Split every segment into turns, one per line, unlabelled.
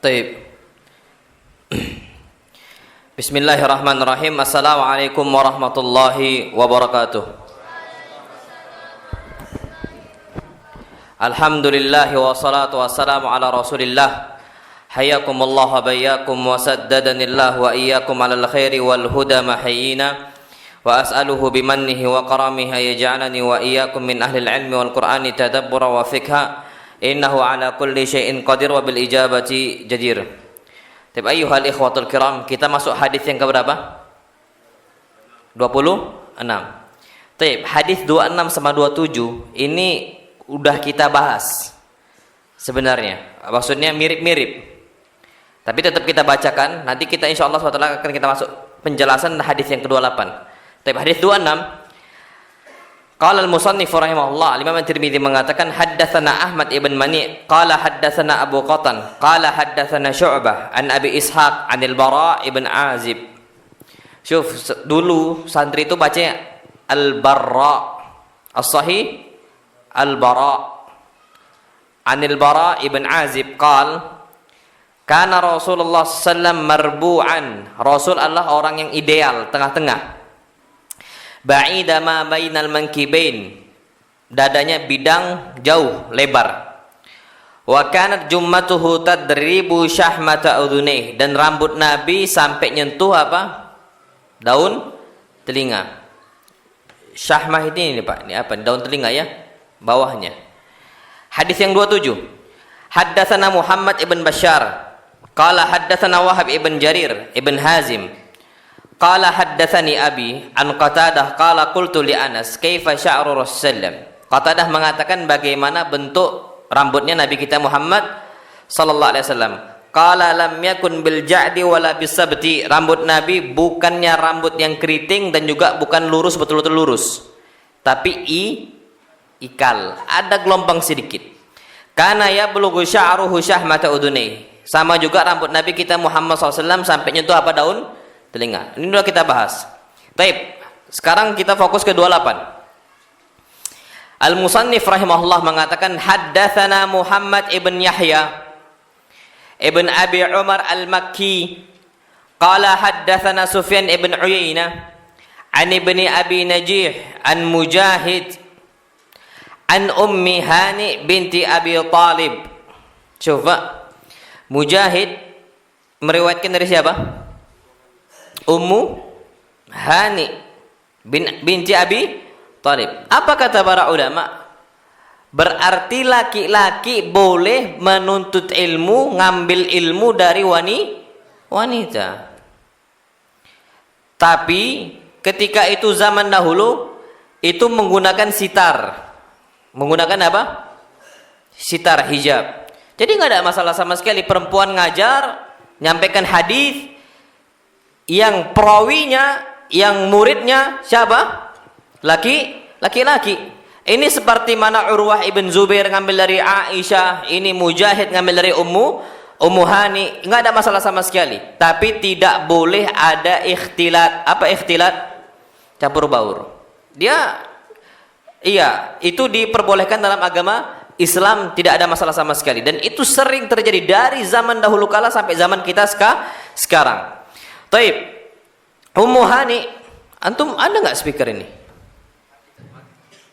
Taib. Bismillahirrahmanirrahim. Assalamualaikum warahmatullahi wabarakatuh. Alhamdulillah wassalatu wassalamu ala Rasulillah. Hayyakumullah wa bayyakum wa saddadanillah wa iyyakum alal khairi wal huda mahyina. Wa as'aluhu bimannihi wa karamihi yaj'alani wa iyyakum min ahli al-ilmi wal qur'ani tadabbura wa fikha. Innahu ala kulli syai'in qadir wa bil ijabati jadir. Tapi ayyuhal ikhwatul kiram, kita masuk hadis yang keberapa? 26. Baik, hadis 26 sama 27 ini udah kita bahas. Sebenarnya, maksudnya mirip-mirip. Tapi tetap kita bacakan, nanti kita insyaallah SWT akan kita masuk penjelasan hadis yang ke-28. Tapi hadis 26, qala al-musannif rahimahullah, Imam At-Tirmidzi mengatakan haddatsana Ahmad ibn Mani qala haddatsana Abu Qatan qala haddatsana Syu'bah an Abi Ishaq anil Bara ibn Azib. Syuf, dulu santri itu bacanya Al-Barra, as-sahih Al-Bara, anil Bara ibn Azib qal kana Rasulullah sallallahu alaihi wasallam marbu'an, Rasul Allah orang yang ideal, tengah-tengah. Ba'ida ma bainal mankibain, dadanya bidang jauh lebar. Wa kanat jummatuhu tadribu syahmata udhunaih, dan rambut Nabi sampai nyentuh apa? Daun telinga. Syahmah ini Pak, ini apa? Daun telinga ya, bawahnya. Hadis yang 27. Haddatsana Muhammad ibn Bashar qala haddatsana Wahab ibn Jarir ibn Hazim qala haddatsani abi an Qatadah qala qultu li Anas kaifa sya'ru Rasulullah. Qatadah mengatakan bagaimana bentuk rambutnya Nabi kita Muhammad sallallahu alaihi wasallam. Qala lam yakun bil ja'di wala bisabti, rambut Nabi bukannya rambut yang keriting dan juga bukan lurus betul-betul lurus, tapi ikal, ada gelombang sedikit. Kana yablughu sya'ruhu syahmata udhunaih, sama juga rambut Nabi kita Muhammad SAW sampai nyentuh apa? Daun telinga. Ini sudah kita bahas. Baik, sekarang kita fokus ke 28. Al-Musannif rahimahullah mengatakan haddatsana Muhammad ibn Yahya ibn Abi Umar al-Makki qala haddatsana Sufyan ibn Uyainah an ibni Abi Najih an Mujahid an Ummi Hani binti Abi Talib. Coba Mujahid meriwayatkan dari siapa? Ummu Hani binti Abi Talib. Apa kata para ulama? Berarti laki-laki boleh menuntut ilmu, ngambil ilmu dari wanita. Tapi ketika itu zaman dahulu itu menggunakan sitar. Menggunakan apa? Sitar, hijab. Jadi nggak ada masalah sama sekali perempuan ngajar, nyampaikan hadis. Yang perawinya, yang muridnya siapa? Laki-laki. Ini seperti mana Urwah ibn Zubair ngambil dari Aisyah, ini Mujahid ngambil dari Ummu Hani, nggak ada masalah sama sekali. Tapi tidak boleh ada ikhtilat. Apa ikhtilat? Campur baur. Itu diperbolehkan dalam agama Islam, tidak ada masalah sama sekali. Dan itu sering terjadi dari zaman dahulu kala sampai zaman kita sekarang. Taib, Ummu Hani, antum ada nggak speaker ini?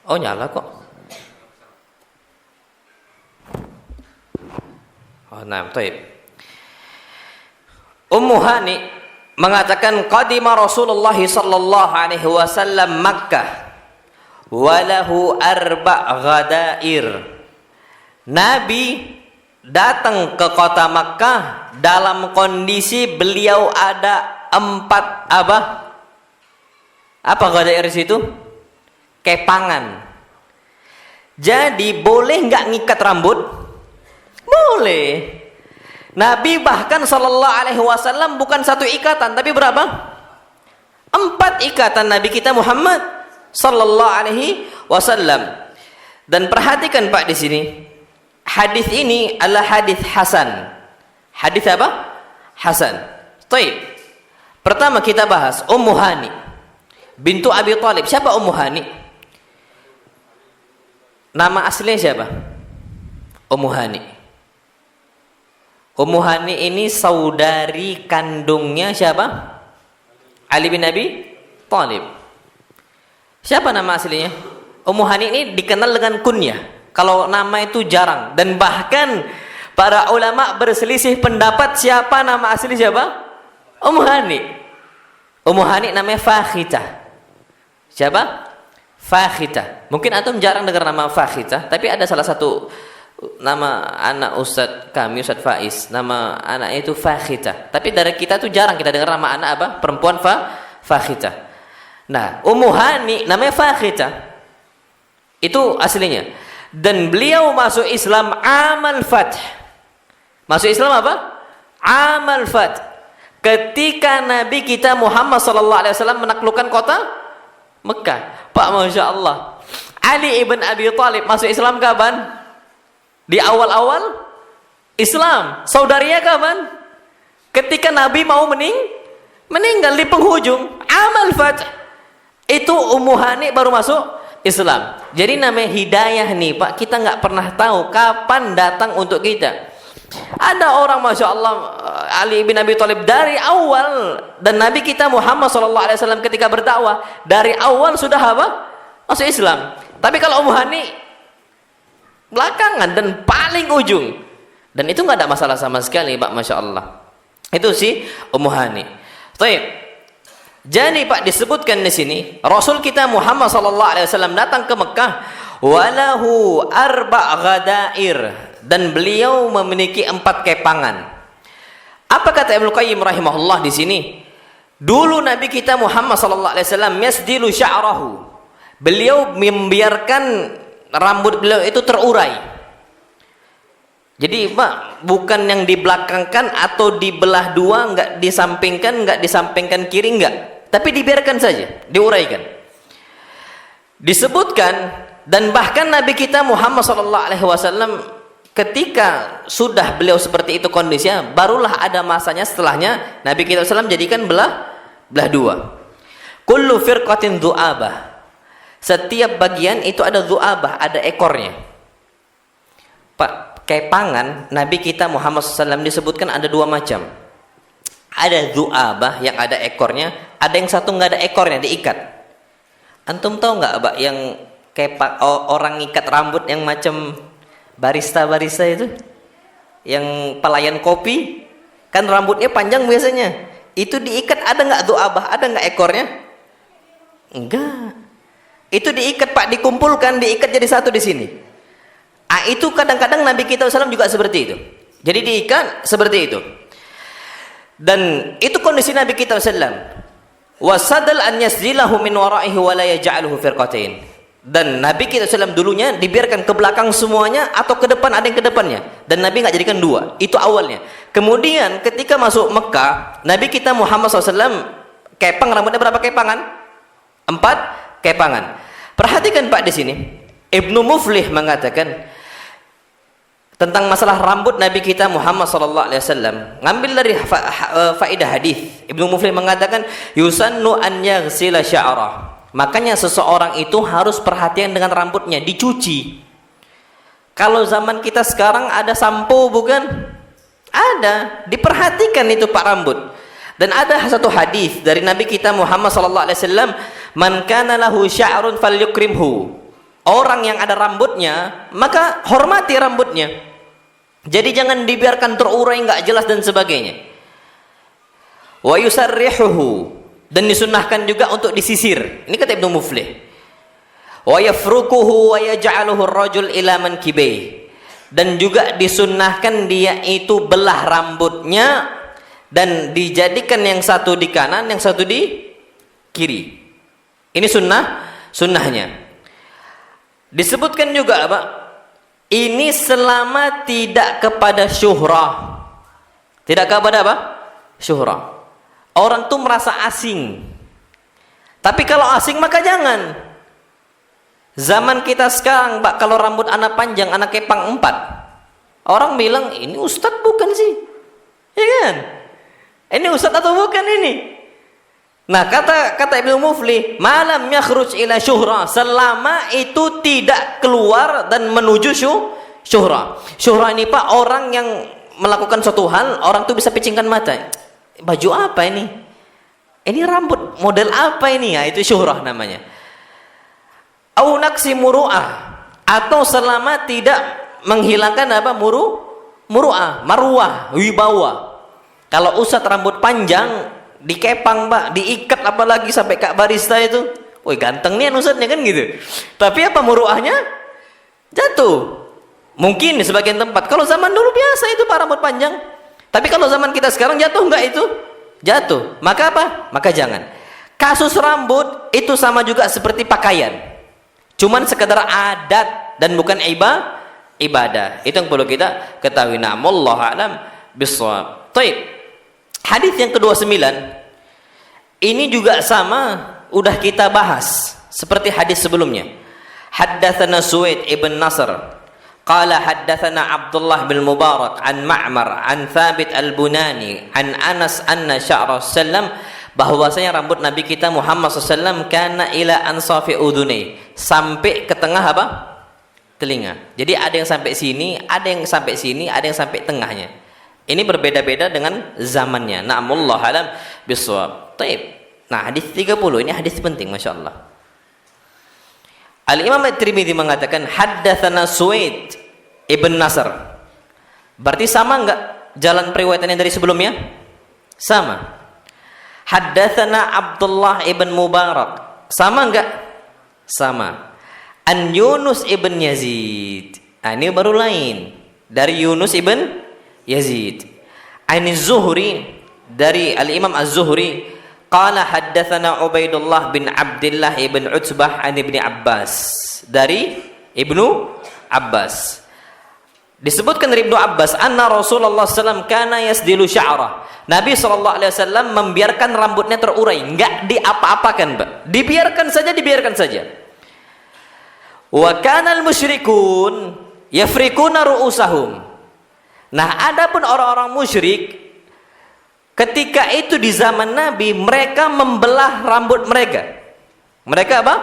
Oh nyala kok. Oh nah, taib. Ummu Hani mengatakan qadima Rasulullah sallallahu alaihi wasallam Makkah walahu arba' ghadair. Nabi datang ke kota Makkah dalam kondisi beliau ada 4 apa? Apa ghadair situ? Kepangan. Jadi boleh nggak ngikat rambut? Boleh. Nabi bahkan sallallahu alaihi wasallam bukan 1 ikatan, tapi berapa? 4 ikatan Nabi kita Muhammad sallallahu alaihi wasallam. Dan perhatikan Pak di sini. Hadis ini adalah hadis hasan. Hadis apa? Hasan. Baik. Pertama kita bahas Ummu Hani bintu Abi Talib. Siapa Ummu Hani? Nama aslinya siapa? Ummu Hani. Ummu Hani ini saudari kandungnya siapa? Ali bin Abi Thalib. Siapa nama aslinya? Ummu Hani ini dikenal dengan kunyah. Kalau nama itu jarang, dan bahkan para ulama berselisih pendapat siapa nama asli siapa? Ummu Hani. Ummu Hani namanya Fakhitah. Siapa? Fakhitah. Mungkin antum jarang dengar nama Fakhitah, tapi ada salah satu nama anak Ustadz kami, Ustadz Faiz, nama anaknya itu Fakhitah. Tapi dari kita tuh jarang kita dengar nama anak apa? Perempuan Fakhitah. Nah, Ummu Hani namanya Fakhitah. Itu aslinya. Dan beliau masuk Islam amal fath. Masuk Islam apa? Amal fath. Ketika Nabi kita Muhammad SAW menaklukkan kota Mekah. Pak, Masya Allah, Ali ibn Abi Thalib masuk Islam kapan? Di awal-awal Islam. Saudarinya kapan? Ketika Nabi mau meninggal di penghujung amal fath. Itu Ummu Hani baru masuk Islam. Jadi namanya hidayah nih Pak, kita nggak pernah tahu kapan datang untuk kita. Ada orang Masya Allah Ali bin Abi Thalib dari awal, dan Nabi kita Muhammad SAW ketika berdakwah dari awal sudah apa? Masuk Islam. Tapi kalau Ummu Hani belakangan dan paling ujung, dan itu nggak ada masalah sama sekali Pak, Masya Allah. Itu si Ummu Hani. Baik. Jadi Pak, disebutkan di sini Rasul kita Muhammad SAW datang ke Mekah, walahu arba' ghadair, dan beliau memiliki 4 kepangan. Apa kata Ibnu Qayyim rahimahullah di sini? Dulu Nabi kita Muhammad SAW yasdilu sya'rahu. Beliau membiarkan rambut beliau itu terurai. Jadi Pak, bukan yang dibelakangkan atau dibelah dua, enggak disampingkan kiri, enggak. Tapi dibiarkan saja, diuraikan. Disebutkan, dan bahkan Nabi kita Muhammad SAW ketika sudah beliau seperti itu kondisinya, barulah ada masanya setelahnya Nabi kita SAW jadikan belah dua. Kullu firqatin du'abah. Setiap bagian itu ada du'abah, ada ekornya. Pak, kepangan Nabi kita Muhammad SAW disebutkan ada 2 macam. Ada du'abah yang ada ekornya, ada yang satu nggak ada ekornya, diikat. Antum tahu nggak Pak, yang orang ikat rambut yang macam barista itu, yang pelayan kopi, kan rambutnya panjang biasanya, itu diikat, ada nggak du'abah, ada nggak ekornya? Enggak. Itu diikat Pak, dikumpulkan, diikat jadi satu di sini. Itu kadang-kadang Nabi kita SAW juga seperti itu. Jadi diikat seperti itu. Dan itu kondisi Nabi kita SAW. Wasadal an yasdilahu min wara'ihi wa la yaj'aluhu firqatain. Dan Nabi kita SAW dulunya dibiarkan ke belakang semuanya, atau ke depan, ada yang ke depannya. Dan Nabi nggak jadikan 2. Itu awalnya. Kemudian ketika masuk Mekah, Nabi kita Muhammad SAW kepang rambutnya berapa kepangan? 4 kepangan. Perhatikan Pak di sini. Ibnu Muflih mengatakan tentang masalah rambut Nabi kita Muhammad SAW, ngambil dari faedah hadis. Ibnu Muflih mengatakan yusannu an yaghsila sya'rah. Makanya seseorang itu harus perhatian dengan rambutnya, dicuci. Kalau zaman kita sekarang ada sampo bukan? Ada, diperhatikan itu Pak rambut. Dan ada satu hadis dari Nabi kita Muhammad SAW, man kana lahu sya'run falyukrimhu. Orang yang ada rambutnya, maka hormati rambutnya. Jadi jangan dibiarkan terurai nggak jelas dan sebagainya. Wa yusarrihuhu, dan disunnahkan juga untuk disisir. Ini kata Ibnu Muflih. Wa yafrukuhu wa yaj'aluhu ar-rajul ila mankibai. Dan juga disunnahkan dia itu belah rambutnya dan dijadikan yang satu di kanan, yang satu di kiri. Ini sunnahnya. Disebutkan juga apa? Ini selama tidak kepada syuhrah. Tidak kepada apa? Syuhrah. Orang tuh merasa asing. Tapi kalau asing maka jangan. Zaman kita sekarang Pak, kalau rambut anak panjang, anak kepang 4, orang bilang ini ustadz bukan sih? Ya kan? Ini ustadz atau bukan ini? Nah, kata Ibnu Muflih, malam yakhruj ila syuhra, selama itu tidak keluar dan menuju syuhra. Syuhra ini Pak, orang yang melakukan suatu hal, orang tuh bisa picingkan mata. Baju apa ini? Ini rambut model apa ini? Ya, itu syuhrah namanya. Au naksi muru'ah, atau selama tidak menghilangkan apa? Muru'ah, marwah, wibawa. Kalau ustadz rambut panjang, dikepang Pak, diikat apalagi sampai kak barista itu. Woi, ganteng nih ustadznya kan gitu. Tapi apa muru'ahnya? Jatuh. Mungkin di sebagian tempat. Kalau zaman dulu biasa itu Pak rambut panjang. Tapi kalau zaman kita sekarang jatuh enggak itu? Jatuh. Maka apa? Maka jangan. Kasus rambut itu sama juga seperti pakaian. Cuman sekedar adat dan bukan ibadah. Itu yang perlu kita ketahui. Wallahu a'lam bishawab. Baik. Hadis yang ke-29 ini juga sama, udah kita bahas seperti hadis sebelumnya. Haddatsana Suwaid ibn Nasr qala haddatsana Abdullah bin Mubarak an Ma'mar an Thabit al-Bunani an Anas anna sya'ra sallam, bahwasanya rambut Nabi kita Muhammad SAW kana ila ansafi udhunai, sampai ke tengah apa? Telinga. Jadi ada yang sampai sini, ada yang sampai sini, ada yang sampai tengahnya. Ini berbeda-beda dengan zamannya. Na'amullah alam bisawab. Taib. Nah, hadis 30 ini hadis penting, Masya Allah. Al-Imam At-Tirmidzi mengatakan haddatsana Suwaid ibn Nasr. Berarti sama enggak jalan periwayatannya dari sebelumnya? Sama. Haddatsana Abdullah ibn Mubarak. Sama enggak? Sama. An Yunus ibn Yazid. Nah, ini baru lain. Dari Yunus ibn Yazid. An Zuhri, dari Al-Imam Az-Zuhri, qala haddatsana Ubaidullah bin Abdullah ibn Utbah an Ibni Abbas, dari Ibnu Abbas. Disebutkan dari Ibnu Abbas, anna Rasulullah SAW kana yasdilu sya'rah. Nabi SAW membiarkan rambutnya terurai, enggak diapa-apakan, Pak. Dibiarkan saja. Wa kana al-musyrikun yafrikuna ru'usahum. Nah, adapun orang-orang musyrik ketika itu di zaman Nabi, mereka membelah rambut mereka. Mereka apa?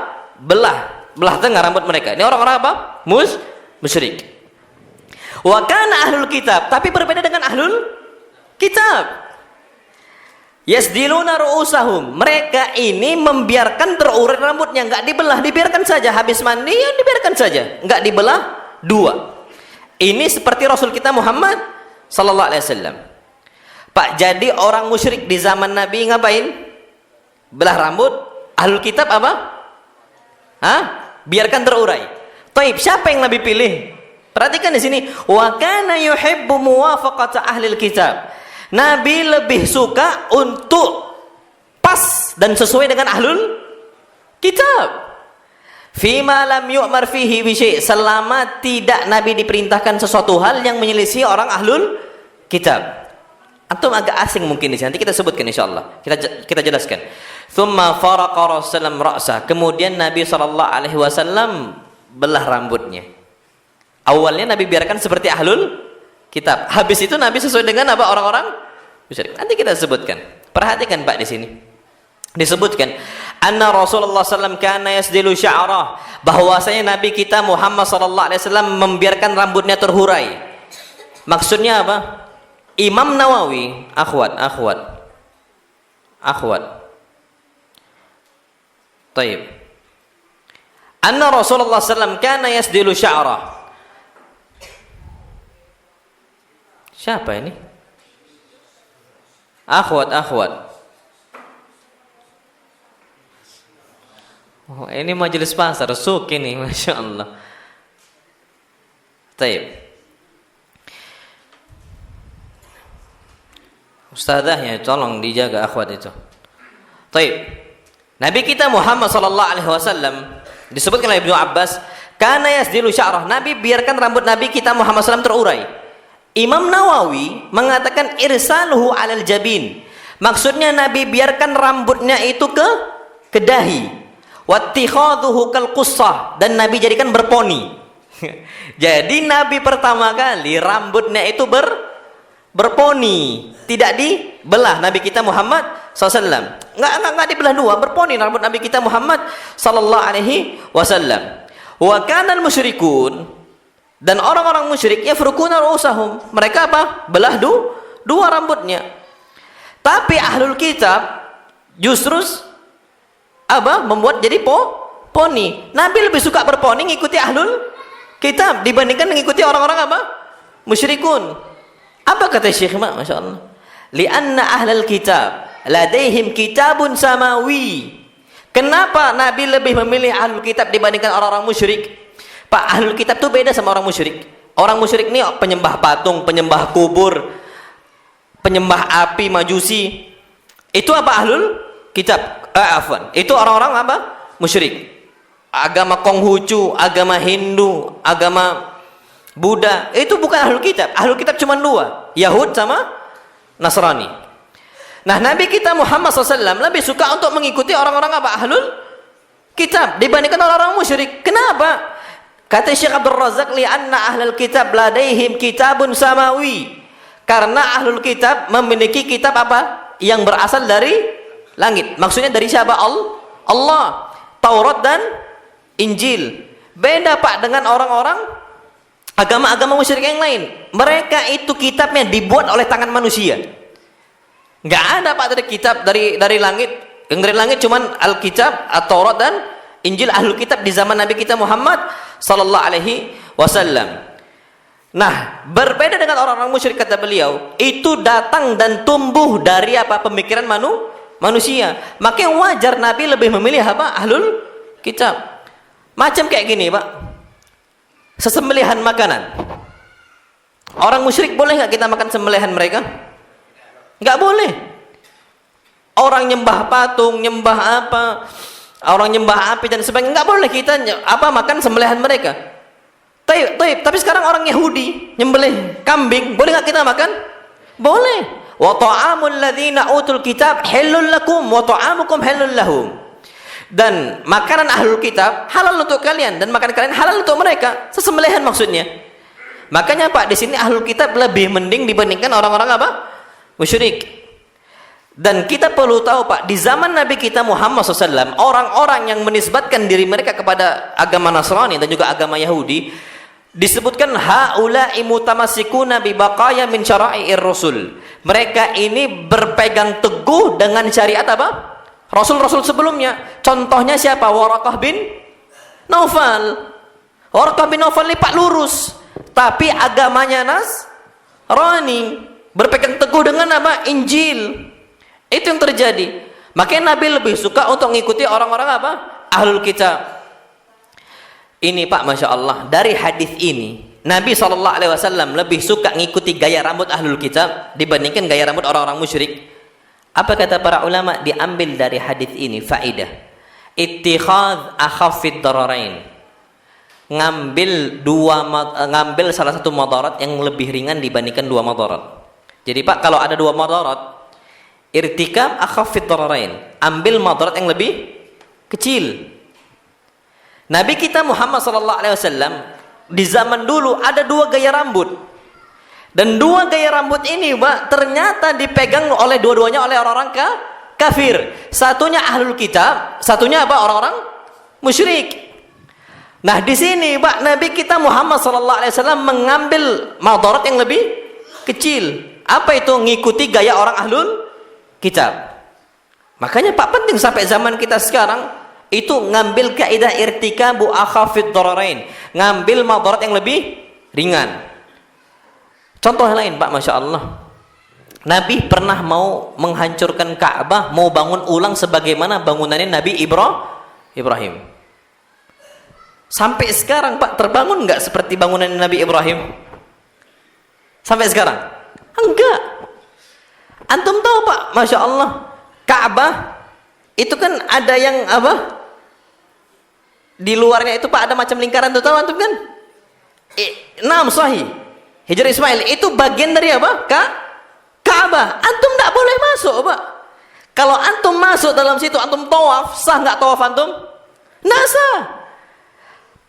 Belah tengah rambut mereka. Ini orang-orang apa? Musyrik. Wa kana ahlul kitab, tapi berbeda dengan ahlul kitab. Yasdiluna ru'usahum. Mereka ini membiarkan terurai rambutnya, enggak dibelah, dibiarkan saja. Habis mandi ya dibiarkan saja, enggak dibelah dua. Ini seperti Rasul kita Muhammad sallallahu alaihi wasallam. Pak, jadi orang musyrik di zaman Nabi ngapain? Belah rambut. Ahlul kitab apa? Biarkan terurai. Taib, siapa yang Nabi pilih? Perhatikan di sini, wa kana yuhibbu muwafaqata ahlil kitab. Nabi lebih suka untuk pas dan sesuai dengan ahlul kitab. Fima lam yu'mar fihi bi syai', selama tidak Nabi diperintahkan sesuatu hal yang menyelisih orang ahlul kitab. Antum agak asing mungkin di sini. Nanti kita sebutkan insyaallah. Kita jelaskan. Tsumma faraqa Rasulullah ra'sa. Kemudian Nabi sallallahu alaihi wasallam belah rambutnya. Awalnya Nabi biarkan seperti ahlul kitab. Habis itu Nabi sesuai dengan apa orang-orang musyrik. Nanti kita sebutkan. Perhatikan Pak di sini. Disebutkan anna Rasulullah SAW kana yasdilu sya'rah, bahwasanya Nabi kita Muhammad SAW membiarkan rambutnya terhurai. Maksudnya apa? Imam Nawawi, akhwat. Taib. Anna Rasulullah SAW kana yasdilu sya'rah. Siapa ini? Akhwat. Oh, ini majelis pasar, suk ini, Masya Allah. Taib. Ustazahnya tolong dijaga akhwat itu. Taib. Nabi kita Muhammad sallallahu alaihi wasallam disebutkan oleh Ibnu Abbas, kana yasdilu sya'rah. Nabi biarkan rambut Nabi kita Muhammad SAW terurai. Imam Nawawi mengatakan irsaluhu alal jabin. Maksudnya Nabi biarkan rambutnya itu ke dahi. Wattikhadhuhu kal qussah, dan Nabi jadikan berponi. Jadi Nabi pertama kali rambutnya itu berponi, tidak dibelah. Nabi kita Muhammad SAW enggak dibelah dua, berponi rambut Nabi kita Muhammad sallallahu alaihi wasallam. Wa kana al musyrikun, Dan orang-orang musyrik yafrukuna ru'usahum, mereka apa? Belah dua rambutnya. Tapi ahlul kitab justru apa? Membuat jadi poni. Nabi lebih suka berponi ngikuti ahlul kitab dibandingkan mengikuti orang-orang apa? Musyrikun. Apa kata Syekh Mak? Masya Allah. Lianna ahlul kitab ladaihim kitabun samawi. Kenapa Nabi lebih memilih ahlul kitab dibandingkan orang-orang musyrik? Pak, ahlul kitab itu beda sama orang musyrik. Orang musyrik ini penyembah patung, penyembah kubur, penyembah api, majusi. Itu apa ahlul kitab? Itu orang-orang apa? Musyrik. Agama Konghucu, agama Hindu, agama Buddha. Itu bukan ahlul kitab. Ahlul kitab cuma dua, Yahud sama Nasrani. Nah, Nabi kita Muhammad SAW lebih suka untuk mengikuti orang-orang apa? Ahlul kitab dibandingkan orang-orang musyrik. Kenapa? Kata Syekh Abdul Razak, li'anna ahlul kitab ladaihim kitabun samawi. Karena ahlul kitab memiliki kitab apa? Yang berasal dari langit. Maksudnya dari siapa? Allah. Taurat dan Injil. Beda Pak dengan orang-orang agama-agama musyrik yang lain. Mereka itu kitabnya dibuat oleh tangan manusia. Nggak ada Pak dari kitab dari langit. Yang dari langit cuman Alkitab, At-Taurat dan Injil. Ahlul kitab di zaman Nabi kita Muhammad sallallahu alaihi wasallam. Nah, berbeda dengan orang-orang musyrik kata beliau, itu datang dan tumbuh dari apa? Pemikiran manusia. Maka yang wajar Nabi lebih memilih apa? Ahlul kitab. Macam kayak gini, Pak. Sesembelihan makanan. Orang musyrik boleh nggak kita makan sembelihan mereka? Nggak boleh. Orang nyembah patung, nyembah apa? Orang nyembah api dan sebagainya, nggak boleh kita makan sembelihan mereka. Tapi sekarang orang Yahudi nyembelih kambing, boleh nggak kita makan? Boleh. Wa ta'amul ladzina utul kitab halal lakum wa ta'amukum halal lahum. Dan makanan ahlul kitab halal untuk kalian dan makan kalian halal untuk mereka. Sesembelihan maksudnya. Makanya Pak, di sini ahlul kitab lebih mending dibandingkan orang-orang apa? Musyrik. Dan kita perlu tahu Pak, di zaman Nabi kita Muhammad SAW, orang-orang yang menisbatkan diri mereka kepada agama Nasrani dan juga agama Yahudi, disebutkan haula'i mutamassikuna bi baqaya min syara'i'ir rusul. Mereka ini berpegang teguh dengan syariat apa? Rasul-rasul sebelumnya. Contohnya siapa? Waraqah bin Naufal. Waraqah bin Naufal ini Pak lurus, tapi agamanya Nasrani, berpegang teguh dengan apa? Injil. Itu yang terjadi. Makanya Nabi lebih suka untuk mengikuti orang-orang apa? Ahlul kitab. Ini Pak, Masya Allah, dari hadis ini Nabi SAW lebih suka mengikuti gaya rambut ahlul kitab dibandingkan gaya rambut orang-orang musyrik. Apa kata para ulama? Diambil dari hadis ini faidah. Ittikhadz akhaffid dararain. Ngambil salah satu madarat yang lebih ringan dibandingkan dua madarat. Jadi Pak, kalau ada dua madarat, irtikab akhaffid dararain, ambil madarat yang lebih kecil. Nabi kita Muhammad SAW di zaman dulu ada dua gaya rambut, dan dua gaya rambut ini Pak ternyata dipegang oleh dua-duanya oleh orang-orang kafir. Satunya ahlul kitab, satunya apa? Orang-orang musyrik. Nah, di sini Pak Nabi kita Muhammad SAW mengambil madarat yang lebih kecil. Apa itu? Ngikuti gaya orang ahlul kitab. Makanya Pak penting sampai zaman kita sekarang itu ngambil kaidah irtikabu akhaffid dararain, ngambil madarat yang lebih ringan. Contoh lain Pak, Masya Allah, Nabi pernah mau menghancurkan Ka'bah, mau bangun ulang sebagaimana bangunannya Nabi Ibrahim. Sampai sekarang Pak terbangun nggak seperti bangunan Nabi Ibrahim? Sampai sekarang? Enggak. Antum tahu Pak, Masya Allah, Ka'bah itu kan ada yang apa? Di luarnya itu Pak ada macam lingkaran tuh, tahu antum kan? Naam sahih. Hijr Ismail itu bagian dari apa? Ka'bah. Antum tidak boleh masuk Pak. Kalau antum masuk dalam situ, antum tawaf, sah nggak tawaf antum? Nggak sah.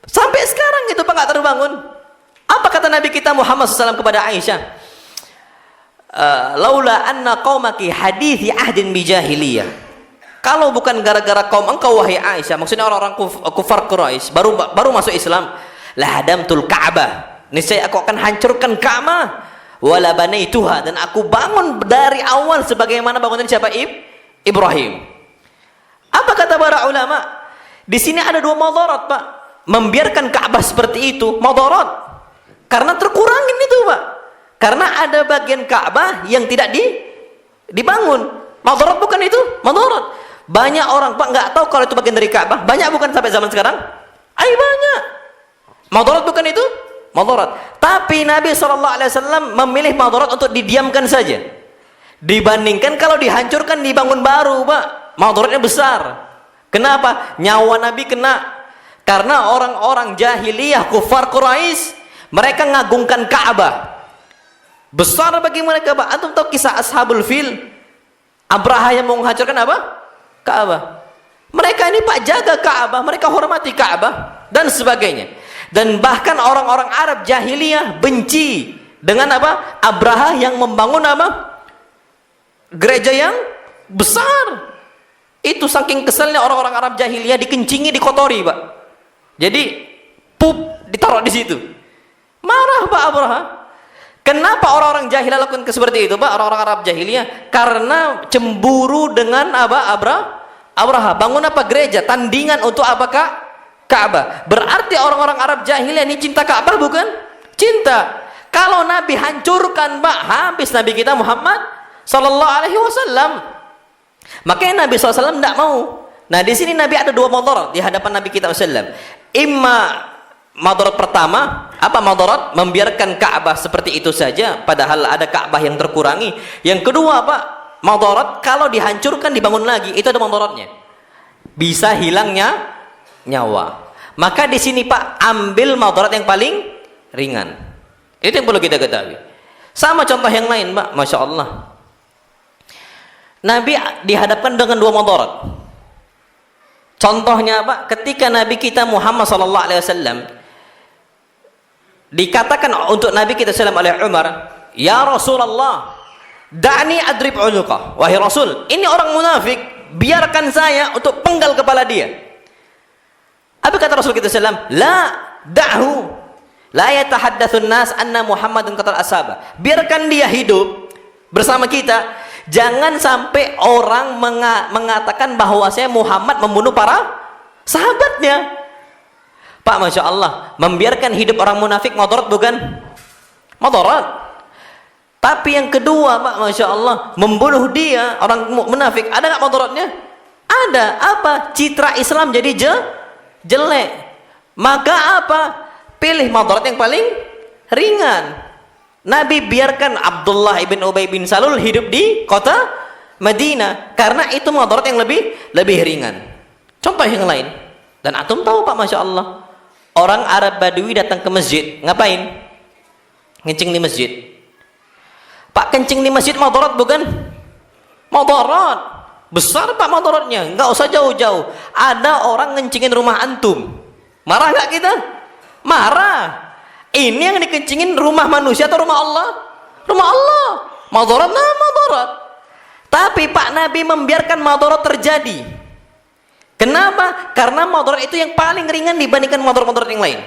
Sampai sekarang itu Pak nggak terbangun. Apa kata Nabi kita Muhammad SAW kepada Aisyah? Laula anna qaumaki hadithi ahdin bijahiliyah. Kalau bukan gara-gara kaum engkau wahai Aisyah, maksudnya orang-orang kufar Quraisy baru masuk Islam, la hadamtul Ka'bah. niscaya aku akan hancurkan Ka'bah, wala banaituha, dan aku bangun dari awal sebagaimana bangunan siapa? Ibrahim. Apa kata para ulama? Di sini ada dua madarat, Pak. Membiarkan Ka'bah seperti itu madarat. Karena terkurangin itu, Pak. Karena ada bagian Ka'bah yang tidak dibangun. Madarat bukan itu? Madarat. Banyak orang, Pak, nggak tahu kalau itu bagian dari Ka'bah. Banyak bukan sampai zaman sekarang? Banyak. Madarat bukan itu? Madarat. Tapi Nabi SAW memilih madarat untuk didiamkan saja. Dibandingkan kalau dihancurkan, dibangun baru, Pak. Madaratnya besar. Kenapa? Nyawa Nabi kena. Karena orang-orang jahiliyah, kufar Quraisy, mereka ngagungkan Ka'bah. Besar bagi mereka, Pak. Antum tahu kisah Ashabul Fil? Abraha yang mau menghancurkan apa? Ka'bah. Mereka ini, Pak, jaga Ka'bah, mereka hormati Ka'bah dan sebagainya. Dan bahkan orang-orang Arab jahiliyah benci dengan apa? Abraha yang membangun apa? Gereja yang besar. Itu saking keselnya orang-orang Arab jahiliyah, dikencingi, dikotori, Pak. Jadi pup ditaruh di situ. Marah Pak Abraha. Kenapa orang-orang jahiliyah lakukan seperti itu, Pak? Orang-orang Arab jahiliyah karena cemburu dengan apa? Abraha bangun apa? Gereja, tandingan untuk apa, Kak? Ka'bah. Berarti orang-orang Arab jahiliyah ini cinta Ka'bah bukan? Cinta. Kalau Nabi hancurkan, Pak, habis Nabi kita Muhammad sallallahu alaihi wasallam. Makanya Nabi SAW tidak mau. Nah, di sini Nabi ada dua madarat di hadapan Nabi kita SAW. Imma madarat pertama, apa madarat? Membiarkan Ka'bah seperti itu saja, padahal ada Ka'bah yang terkurangi. Yang kedua, Pak, madarat kalau dihancurkan dibangun lagi, itu ada madaratnya. Bisa hilangnya nyawa. Maka di sini, Pak, ambil madarat yang paling ringan. Itu yang perlu kita ketahui. Sama contoh yang lain, Pak, Masya Allah. Nabi dihadapkan dengan dua madarat. Contohnya, Pak, ketika Nabi kita Muhammad SAW dikatakan untuk Nabi kita SAW oleh Umar, ya Rasulullah, da'ni adrib unuqah. Wahai Rasul, ini orang munafik, biarkan saya untuk penggal kepala dia. Apa kata Rasul kita SAW? La da'hu, la yatahaddatsun nas anna Muhammadun qatal ashabah. Biarkan dia hidup bersama kita. Jangan sampai orang mengatakan bahwasanya Muhammad membunuh para sahabatnya. Pak, Masya Allah, membiarkan hidup orang munafik madarat bukan? Madarat. Tapi yang kedua, Pak, Masya Allah, membunuh dia, orang munafik, ada nggak madaratnya? Ada. Apa? Citra Islam jadi jelek. Maka apa? Pilih madarat yang paling ringan. Nabi biarkan Abdullah ibn Ubay bin Salul hidup di kota Madinah karena itu madarat yang lebih ringan. Contoh yang lain, dan antum tahu, Pak, Masya Allah, orang Arab Badui datang ke masjid, ngapain? Ngencing di masjid. Pak, kencing di masjid madarat bukan? Madarat besar, Pak, madaratnya. Nggak usah jauh-jauh. Ada orang ngencingin rumah antum, marah nggak kita? Marah. Ini yang dikencingin rumah manusia atau rumah Allah? Rumah Allah. Madarat, nah madarat. Tapi Pak, Nabi membiarkan madarat terjadi. Kenapa? Karena madarat itu yang paling ringan dibandingkan madarat-madarat yang lain.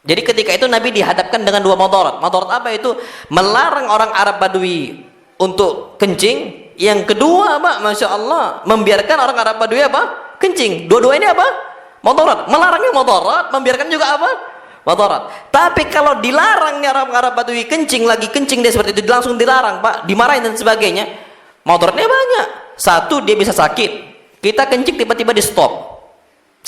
Jadi ketika itu Nabi dihadapkan dengan dua madarat. Madarat apa itu? Melarang orang Arab Badui untuk kencing. Yang kedua, Pak, Masya Allah, membiarkan orang Arab Badui apa? Kencing. Dua-dua ini apa? Madarat. Melarangnya madarat, membiarkan juga apa? Madarat. Tapi kalau dilarangnya orang Arab Badui kencing, lagi kencing dia seperti itu, langsung dilarang, Pak, dimarahin dan sebagainya, madaratnya banyak. Satu, dia bisa sakit. Kita kencing tiba-tiba di stop,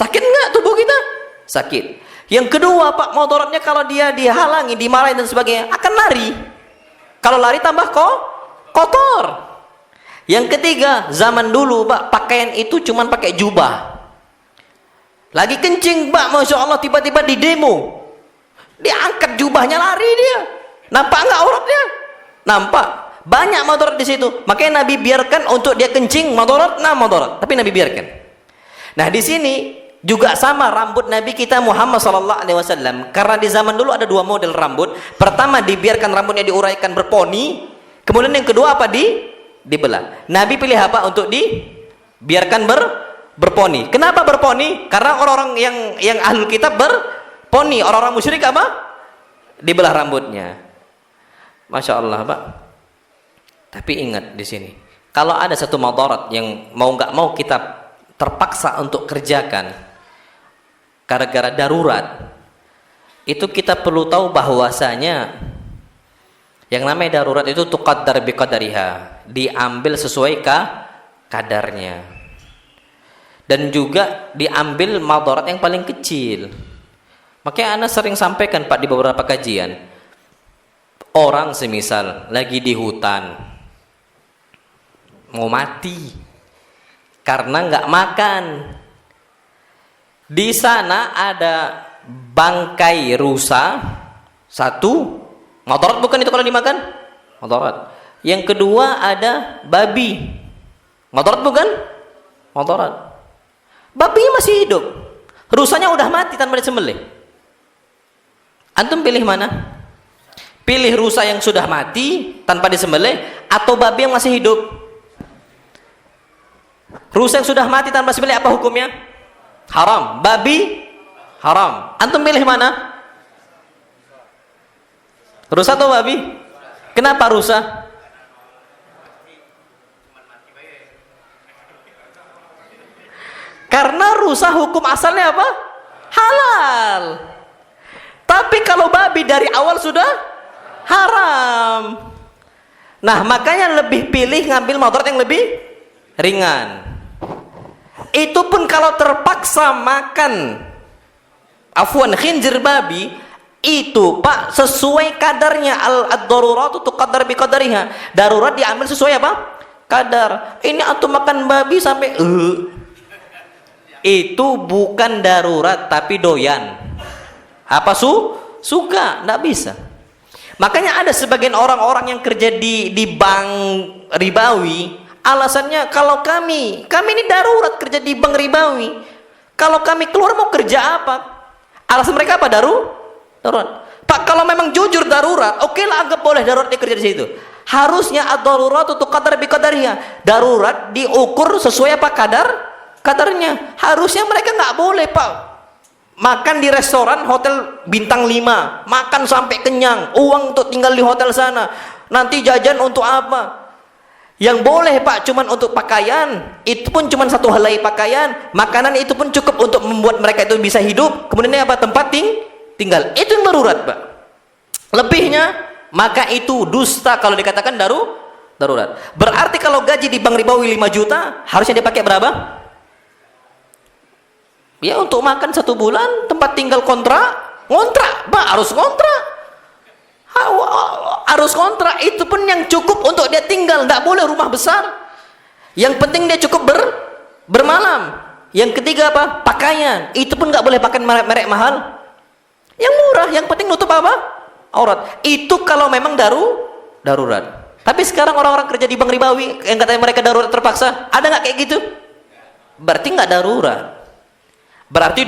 sakit nggak tubuh kita? Sakit. Yang kedua, Pak, madaratnya kalau dia dihalangi, dimarahin dan sebagainya, akan lari. Kalau lari tambah kotor. Yang ketiga, zaman dulu, Pak, pakaian itu cuman pakai jubah. Lagi kencing, Pak, Masya Allah, tiba-tiba di demo, dia angkat jubahnya, lari dia. Nampak nggak auratnya? Nampak. Banyak madarat di situ. Makanya Nabi biarkan untuk dia kencing madarat, nah madarat. Tapi Nabi biarkan. Nah, di sini juga sama rambut Nabi kita Muhammad SAW. Karena di zaman dulu ada dua model rambut. Pertama, dibiarkan rambutnya diuraikan berponi. Kemudian yang kedua apa? Dibelah. Nabi pilih apa? Untuk dibiarkan berponi. Kenapa berponi? Karena orang-orang yang ahlul kitab berponi, orang-orang musyrik apa? dibelah rambutnya. Masya Allah, Pak. Tapi ingat di sini, kalau ada satu madarat yang mau nggak mau kita terpaksa untuk kerjakan gara-gara darurat, itu kita perlu tahu bahwasanya yang namanya darurat itu tuqaddar biqadariha, diambil sesuai kadarnya, dan juga diambil madarat yang paling kecil. Makanya Anda sering sampaikan, Pak, di beberapa kajian, orang semisal lagi di hutan mau mati karena nggak makan, di sana ada bangkai rusa satu, madarat bukan itu kalau dimakan? Madarat. Yang kedua ada babi, madarat bukan? Madarat. Babinya masih hidup, rusanya udah mati tanpa disembelih. Antum pilih mana? Pilih rusa yang sudah mati tanpa disembelih atau babi yang masih hidup? Rusa yang sudah mati tanpa disembelih apa hukumnya? Haram. Babi haram. Antum pilih mana? Rusa atau babi? Kenapa rusa? Karena rusa hukum asalnya apa? Halal. Tapi kalau babi dari awal sudah haram. Nah, makanya lebih pilih ngambil madarat yang lebih ringan. Itu pun kalau terpaksa makan khinzir babi, itu Pak sesuai kadarnya. Ad-daruratu tuqaddar biqadariha. Darurat diambil sesuai apa? Kadar. Ini antum makan babi sampai itu bukan darurat tapi doyan. Apa suka? Nggak bisa. Makanya ada sebagian orang-orang yang kerja di bank ribawi, alasannya kalau kami ini darurat kerja di bank ribawi. Kalau kami keluar mau kerja apa? Alasan mereka apa? Darurat. Pak, kalau memang jujur darurat, oke lah, anggap boleh darurat dia kerja di situ. Harusnya ad-daruratu tuqaddar biqadariha. Darurat diukur sesuai apa kadarnya. Harusnya mereka nggak boleh, Pak, makan di restoran hotel bintang 5, makan sampai kenyang, uang untuk tinggal di hotel sana, nanti jajan untuk apa? Yang boleh, Pak, cuman untuk pakaian, itu pun cuman satu helai pakaian, makanan itu pun cukup untuk membuat mereka itu bisa hidup, kemudian apa? Tempat tinggal. Itu yang darurat, Pak. Lebihnya maka itu dusta kalau dikatakan darurat. Berarti kalau gaji di bank ribawi 5 juta, harusnya dia pakai berapa? Ya untuk makan 1 bulan, tempat tinggal ngontrak, Pak, harus kontrak, itu pun yang cukup untuk dia tinggal, tidak boleh rumah besar. Yang penting dia cukup bermalam. Yang ketiga apa? Pakaian, itu pun nggak boleh pakai merek mahal, yang murah, yang penting nutup apa? Aurat. Itu kalau memang darurat. Tapi sekarang orang-orang kerja di bank ribawi yang katanya mereka darurat terpaksa, ada nggak kayak gitu? Berarti nggak darurat, berarti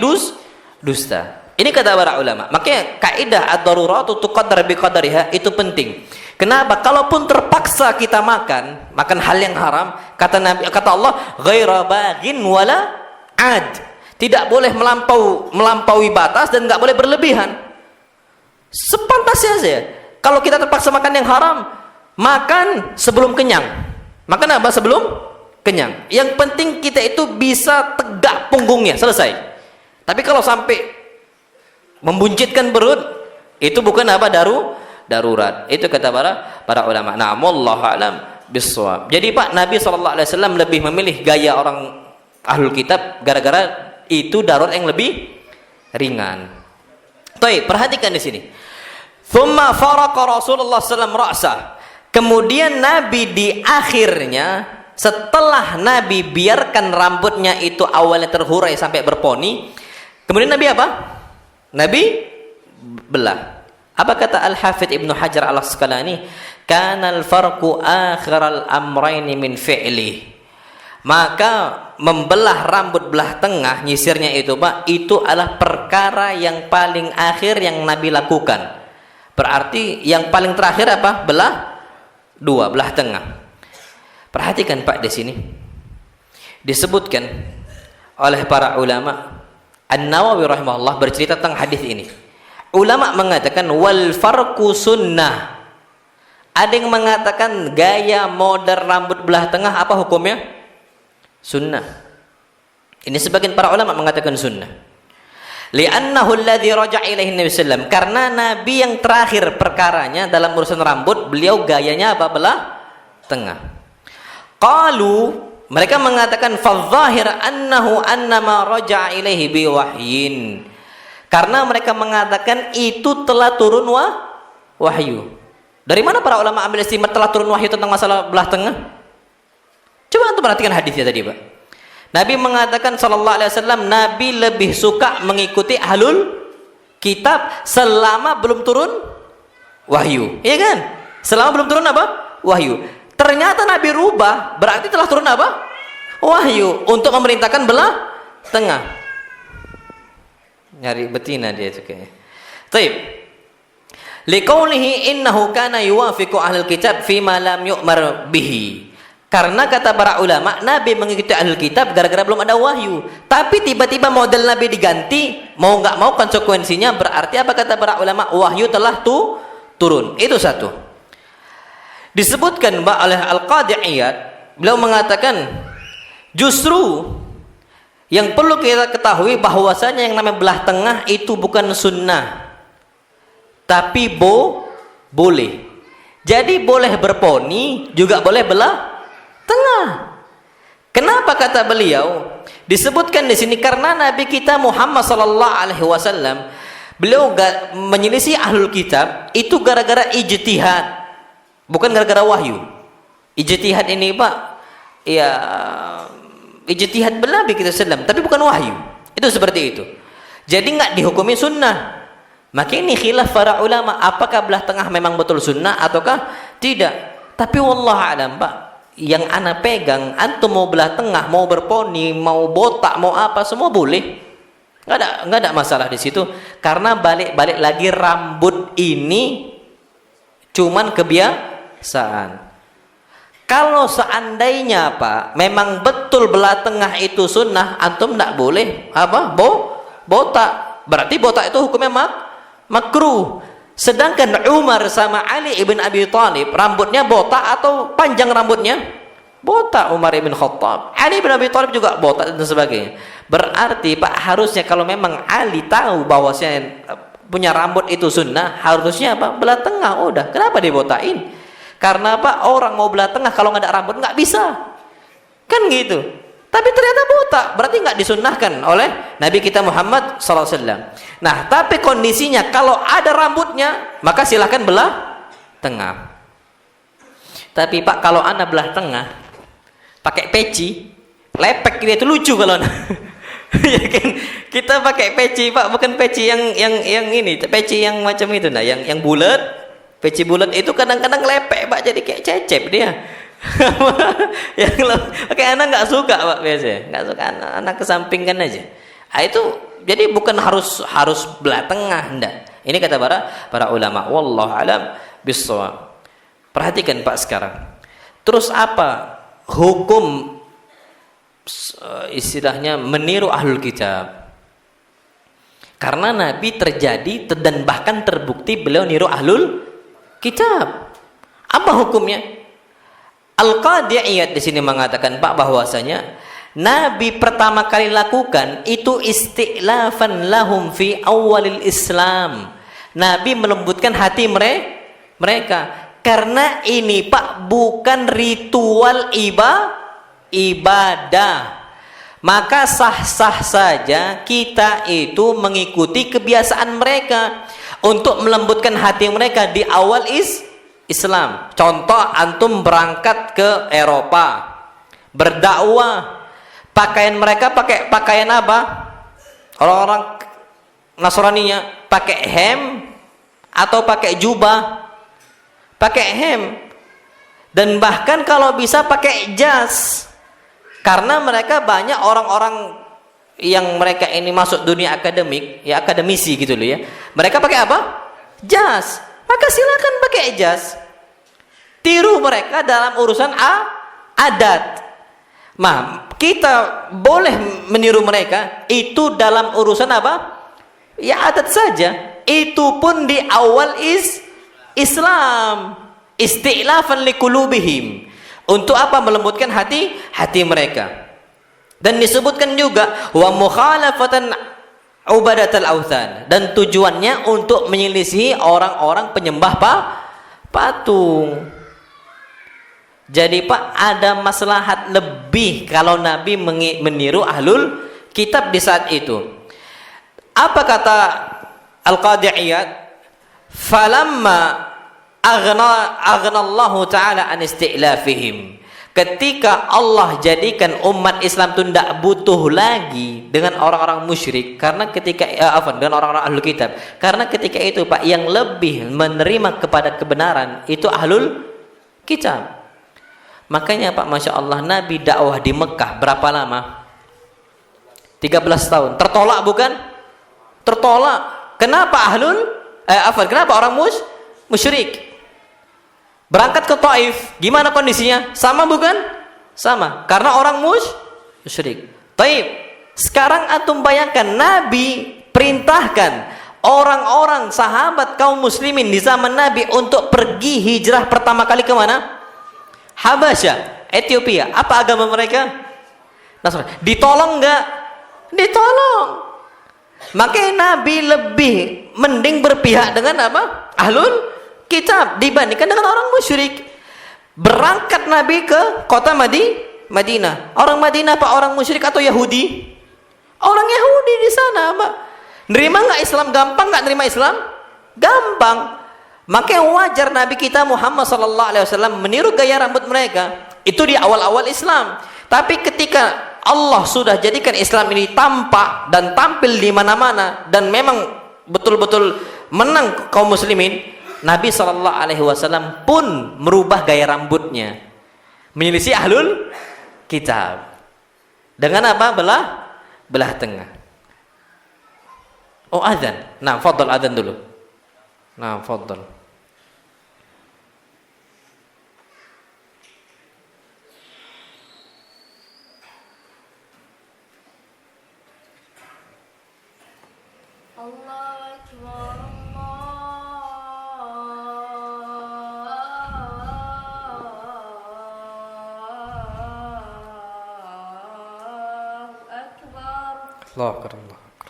dusta. Ini kata para ulama. Makanya kaidah ad-daruratu tuqaddar biqadariha itu penting. Kenapa? Kalaupun terpaksa kita makan hal yang haram, kata Allah, ghaira baghin wala ad. Tidak boleh melampaui batas dan nggak boleh berlebihan. Sepantasnya saja. Kalau kita terpaksa makan yang haram, makan sebelum kenyang. Makan apa sebelum kenyang? Yang penting kita itu bisa tegak punggungnya, selesai. Tapi kalau sampai membuncitkan perut, itu bukan apa? Darurat. Itu kata para ulama. Nah, wallahu a'lam bissawab. Jadi Pak, Nabi SAW lebih memilih gaya orang ahlul kitab gara-gara itu darurat yang lebih ringan. Baik, perhatikan di sini. Thumma faraqa Rasulullah SAW ra'sah. Kemudian Nabi di akhirnya, setelah Nabi biarkan rambutnya itu awalnya terhurai sampai berponi, kemudian Nabi apa? Nabi belah. Apa kata Al-Hafidh Ibnu Hajar Al-Asqalani? Kana al-farqu akhiral amrayni min fi'li. Maka membelah rambut belah tengah, nyisirnya itu Pak, itu adalah perkara yang paling akhir yang Nabi lakukan. Berarti yang paling terakhir apa? Belah tengah. Perhatikan Pak di sini. Disebutkan oleh para ulama, An-Nawawi rahimahullah bercerita tentang hadis ini. ulama mengatakan wal farqu sunnah. Ada yang mengatakan gaya model rambut belah tengah apa hukumnya? Sunnah. Ini sebagian para ulama mengatakan sunnah. Li'annahu alladhi raja'a ilaihi Nabi sallam, karena Nabi yang terakhir perkaranya dalam urusan rambut, beliau gayanya apa? Belah tengah. Qalu, mereka mengatakan fadh-dhahir annahu annama raja'a ilaihi biwahyin. Karena mereka mengatakan itu telah turun wahyu. Dari mana para ulama ambil istimewa telah turun wahyu tentang masalah belah tengah? Coba antum perhatikan hadisnya tadi, Pak. Nabi mengatakan sallallahu alaihi wasallam, Nabi lebih suka mengikuti ahlul kitab selama belum turun wahyu. Iya kan? Selama belum turun apa? Wahyu. Ternyata Nabi rubah, berarti telah turun apa? Wahyu untuk memerintahkan belah tengah. Nyari betina dia itu kayaknya. Baik. Liqaulihi innahu kana yuwafiqu ahlul kitab fima lam yu'mar bihi. Karena kata para ulama, Nabi mengikuti ahlul kitab gara-gara belum ada wahyu. Tapi tiba-tiba model Nabi diganti, mau nggak mau konsekuensinya berarti apa kata para ulama? Wahyu telah turun. Itu satu. Disebutkan oleh Al-Qadhi Iyad, beliau mengatakan justru yang perlu kita ketahui bahwasanya yang namanya belah tengah itu bukan sunnah, tapi boleh. Jadi boleh berponi, juga boleh belah tengah. Kenapa kata beliau? Disebutkan di sini karena Nabi kita Muhammad sallallahu alaihi wasallam beliau menyelisih ahlul kitab itu gara-gara ijtihad, bukan gara-gara wahyu. Ijtihad ini, Pak, ya ijtihad Nabi kita sallam, tapi bukan wahyu. Itu seperti itu. Jadi nggak dihukumi sunnah. Maka ini khilaf para ulama, apakah belah tengah memang betul sunnah ataukah tidak. Tapi wallahu alam, Pak, yang ana pegang, antum mau belah tengah, mau berponi, mau botak, mau apa, semua boleh. Nggak ada masalah di situ. Karena balik lagi rambut ini cuman kebiasaan. Kalau seandainya, Pak, memang betul belah tengah itu sunnah, antum nggak boleh apa? Botak. Berarti botak itu hukumnya makruh. Sedangkan Umar sama Ali ibn Abi Thalib rambutnya botak atau panjang rambutnya? Botak. Umar ibn Khattab, Ali ibn Abi Thalib juga botak dan sebagainya. Berarti, Pak, harusnya kalau memang Ali tahu bahwasanya punya rambut itu sunnah, harusnya apa? Belah tengah. Udah, kenapa dibotakin? Karena apa? Orang mau belah tengah kalau nggak ada rambut nggak bisa, kan gitu. Tapi ternyata botak, berarti nggak disunnahkan oleh Nabi kita Muhammad SAW. Nah, tapi kondisinya kalau ada rambutnya, maka silahkan belah tengah. Tapi, Pak, kalau anak belah tengah, pakai peci, lepek dia itu lucu kalau ya kan? Kita pakai peci, Pak, bukan peci yang ini, peci yang macam itu, nah, yang bulat. Peci bulat itu kadang-kadang lepek, Pak, jadi kayak cecep dia. Yang pakai anak nggak suka, Pak, biasanya nggak suka, anak kesampingkan aja. Nah, itu jadi bukan harus belah tengah, enggak. Ini kata para ulama. Wallahu alam bissawab. Perhatikan, Pak, sekarang. Terus apa hukum istilahnya meniru ahlul kitab? Karena Nabi terjadi dan bahkan terbukti beliau niru ahlul kitab. Apa hukumnya? Al-Qadhi Iyad di sini mengatakan, Pak, bahwasanya Nabi pertama kali lakukan itu istilafan lahum fi awalil Islam. Nabi melembutkan hati mereka. Karena ini, Pak, bukan ritual ibadah. Maka sah-sah saja kita itu mengikuti kebiasaan mereka untuk melembutkan hati mereka di awal Islam. Contoh, antum berangkat ke Eropa berdakwah, pakaian mereka pakai pakaian apa? Orang-orang Nasraninya pakai hem atau pakai jubah? Pakai hem. Dan bahkan kalau bisa pakai jas. Karena mereka banyak orang-orang yang mereka ini masuk dunia akademik, ya akademisi gitu loh ya. Mereka pakai apa? Jas. Maka silakan pakai jas. Tiru mereka dalam urusan adat. Nah, kita boleh meniru mereka itu dalam urusan apa? Ya adat saja. Itu pun di awal Islam. Isti'lafan liqulubihim. Untuk apa? Melembutkan hati mereka. Dan disebutkan juga wa mukhalafatan ubadatul authan, dan tujuannya untuk menyelisihi orang-orang penyembah patung. Jadi Pak, ada maslahat lebih kalau Nabi meniru ahlul kitab di saat itu. Apa kata Al-Qadhi Iyad? Falamma aghnallahu ta'ala an isti'lafihim. Ketika Allah jadikan umat Islam itu tidak butuh lagi dengan orang-orang musyrik, karena ketika dengan orang-orang ahlul kitab, karena ketika itu Pak, yang lebih menerima kepada kebenaran itu ahlul kitab. Makanya Pak, Masya Allah, Nabi dakwah di Mekah berapa lama? 13 tahun. Tertolak bukan? Tertolak. Kenapa kenapa orang musyrik? Berangkat ke Taif, gimana kondisinya? Sama bukan? Sama. Karena orang musyrik. Taib. Sekarang antum bayangkan, Nabi perintahkan orang-orang sahabat kaum muslimin di zaman Nabi untuk pergi hijrah pertama kali ke mana? Habasyah, Ethiopia. Apa agama mereka? Nasrani. Ditolong enggak? Ditolong. Makanya Nabi lebih mending berpihak dengan apa? Ahlul kitab dibandingkan dengan orang musyrik. Berangkat Nabi ke kota Madinah. Orang Madinah Pak, orang musyrik atau Yahudi? Orang Yahudi di sana Pak. Nerima nggak Islam? Gampang nggak nerima Islam? Gampang. Makanya wajar Nabi kita Muhammad SAW meniru gaya rambut mereka. Itu di awal-awal Islam. Tapi ketika Allah sudah jadikan Islam ini tampak dan tampil di mana-mana, dan memang betul-betul menang kaum muslimin, Nabi SAW pun merubah gaya rambutnya, menyelisih ahlul kitab. Dengan apa? Belah tengah. Oh, azan. Nah, fadhal azan dulu. Nah, fadhal. Allah akbar, Allah akbar. Allahu akbar, Allahu akbar.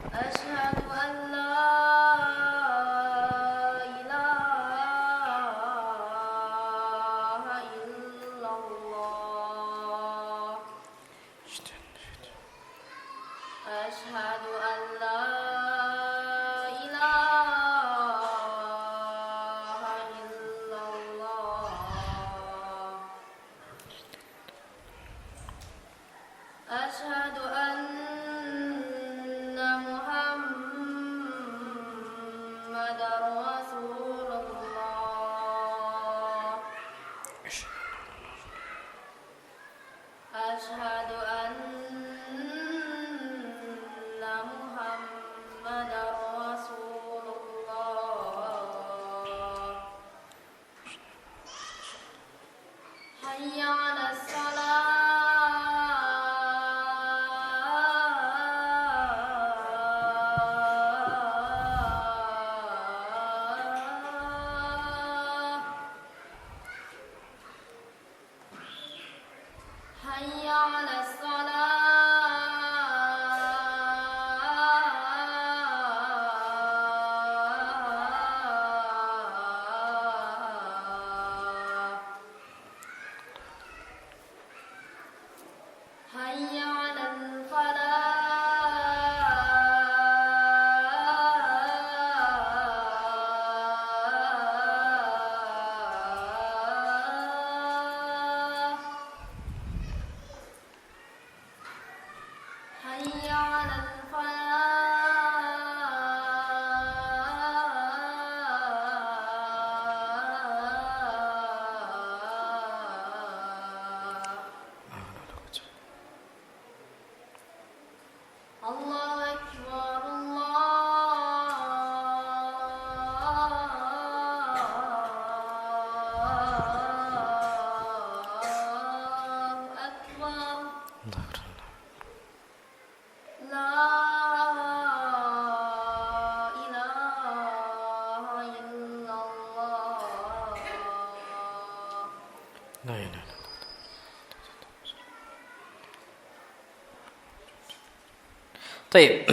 Asyhadu an la Asyhadu an la ilaha illallah. Asyhadu anna Muhammadar Rasulullah. Asyhadu Baik.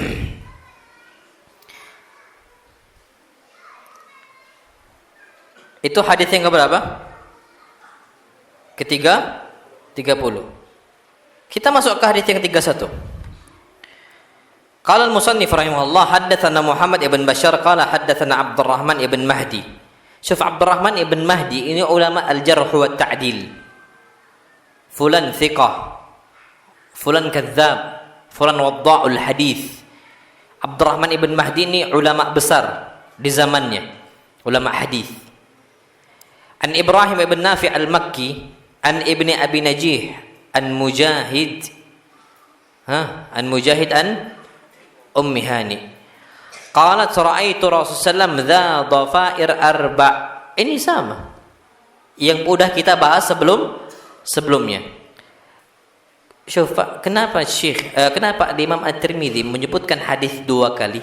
Itu hadis yang keberapa? Ketiga, 30. Kita masuk ke hadis yang 31. Qala al-musannif rahimahullah haddatsana Muhammad ibn Bashar qala haddatsana Abdurrahman ibn Mahdi. Syuf Abdurrahman ibn Mahdi ini ulama al-jarh wa ta'dil. Fulan thiqah, fulan kadzdzab, fulan wadda'ul hadis. Abdurrahman ibn Mahdi ini ulama besar di zamannya, ulama hadis. An Ibrahim ibn Nafi' al-Makki, an Ibni Abi Najih, an Mujahid, an Mujahid an Ummi Hani. Qalat ra'aitu Rasulullah sallallahu dza dhafair arba'. Ini sama yang udah kita bahas sebelumnya. Syufa, kenapa kenapa Imam At-Tirmidzi menyebutkan hadis 2 kali?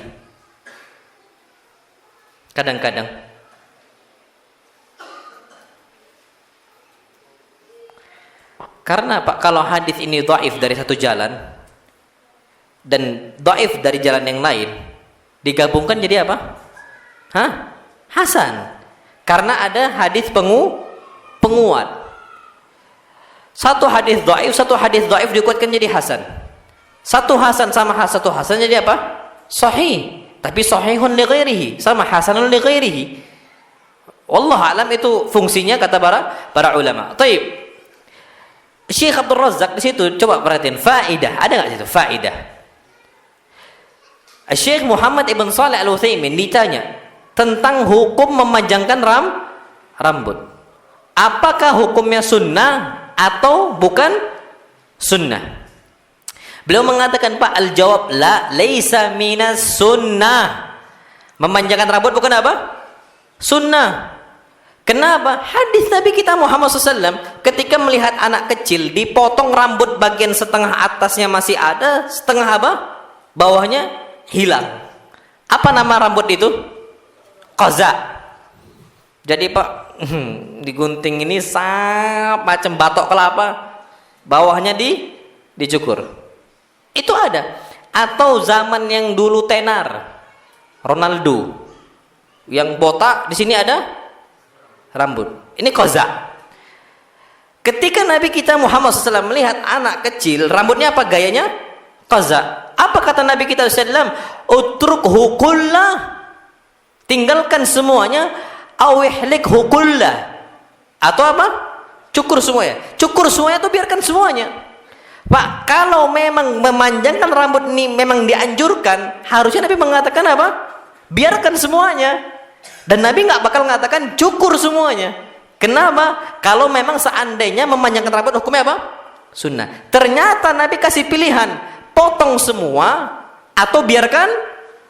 Kadang-kadang karena Pak, kalau hadis ini dhaif dari satu jalan dan dhaif dari jalan yang lain, digabungkan jadi apa? Hasan. Karena ada hadis penguat. Satu hadis dhaif dikuatkan jadi hasan. Satu hasan sama satu hasan jadi apa? Sahih. Tapi sahihun li ghairihi sama hasanun li ghairihi. Wallahu alam itu fungsinya kata para ulama. Baik. Syekh Abdul Razzaq di situ coba perhatiin faidah, ada enggak situ faidah? Syekh Muhammad ibn Shalih Al-Utsaimin ditanya tentang hukum memanjangkan rambut. Apakah hukumnya sunnah atau bukan sunnah? Beliau mengatakan, Pak, al-jawab la laisa minas sunnah. Memanjangkan rambut bukan apa? Sunnah. Kenapa? Hadis Nabi kita Muhammad SAW ketika melihat anak kecil dipotong rambut bagian setengah atasnya masih ada, setengah apa? Bawahnya hilang. Apa nama rambut itu? Qaza. Jadi Pak, digunting ini macam batok kelapa, bawahnya dicukur. Itu ada. Atau zaman yang dulu tenar, Ronaldo, yang botak di sini ada rambut. Ini qaza. Ketika Nabi kita Muhammad SAW melihat anak kecil, rambutnya apa gayanya? Qaza. Apa kata Nabi kita SAW? Utrukhu kullah. Tinggalkan semuanya. Awihlikhu kullah. Atau apa? Cukur semuanya. Cukur semuanya itu biarkan semuanya. Pak, kalau memang memanjangkan rambut ini memang dianjurkan, harusnya Nabi mengatakan apa? Biarkan semuanya. Dan Nabi nggak bakal mengatakan cukur semuanya. Kenapa? Kalau memang seandainya memanjangkan rambut hukumnya apa? Sunnah. Ternyata Nabi kasih pilihan, potong semua atau biarkan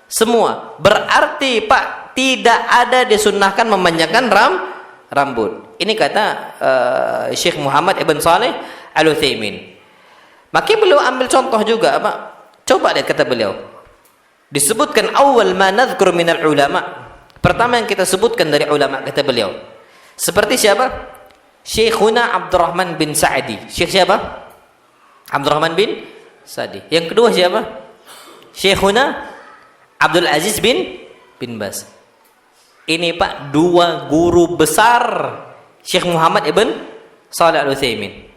semua. Berarti Pak, tidak ada disunnahkan memanjangkan rambut. Ini kata Syekh Muhammad ibn Shalih Al-Utsaimin. Maka beliau ambil contoh juga, Pak. Coba lihat kata beliau. Disebutkan awal ma nadhkur minal ulama. Pertama yang kita sebutkan dari ulama kata beliau. Seperti siapa? Syekhuna Abdurrahman bin Sa'di. Syekh siapa? Abdurrahman bin Sa'di. Yang kedua siapa? Syekhuna Abdul Aziz bin Baz. Ini Pak, dua guru besar Syekh Muhammad ibn Shalih Al-Utsaimin.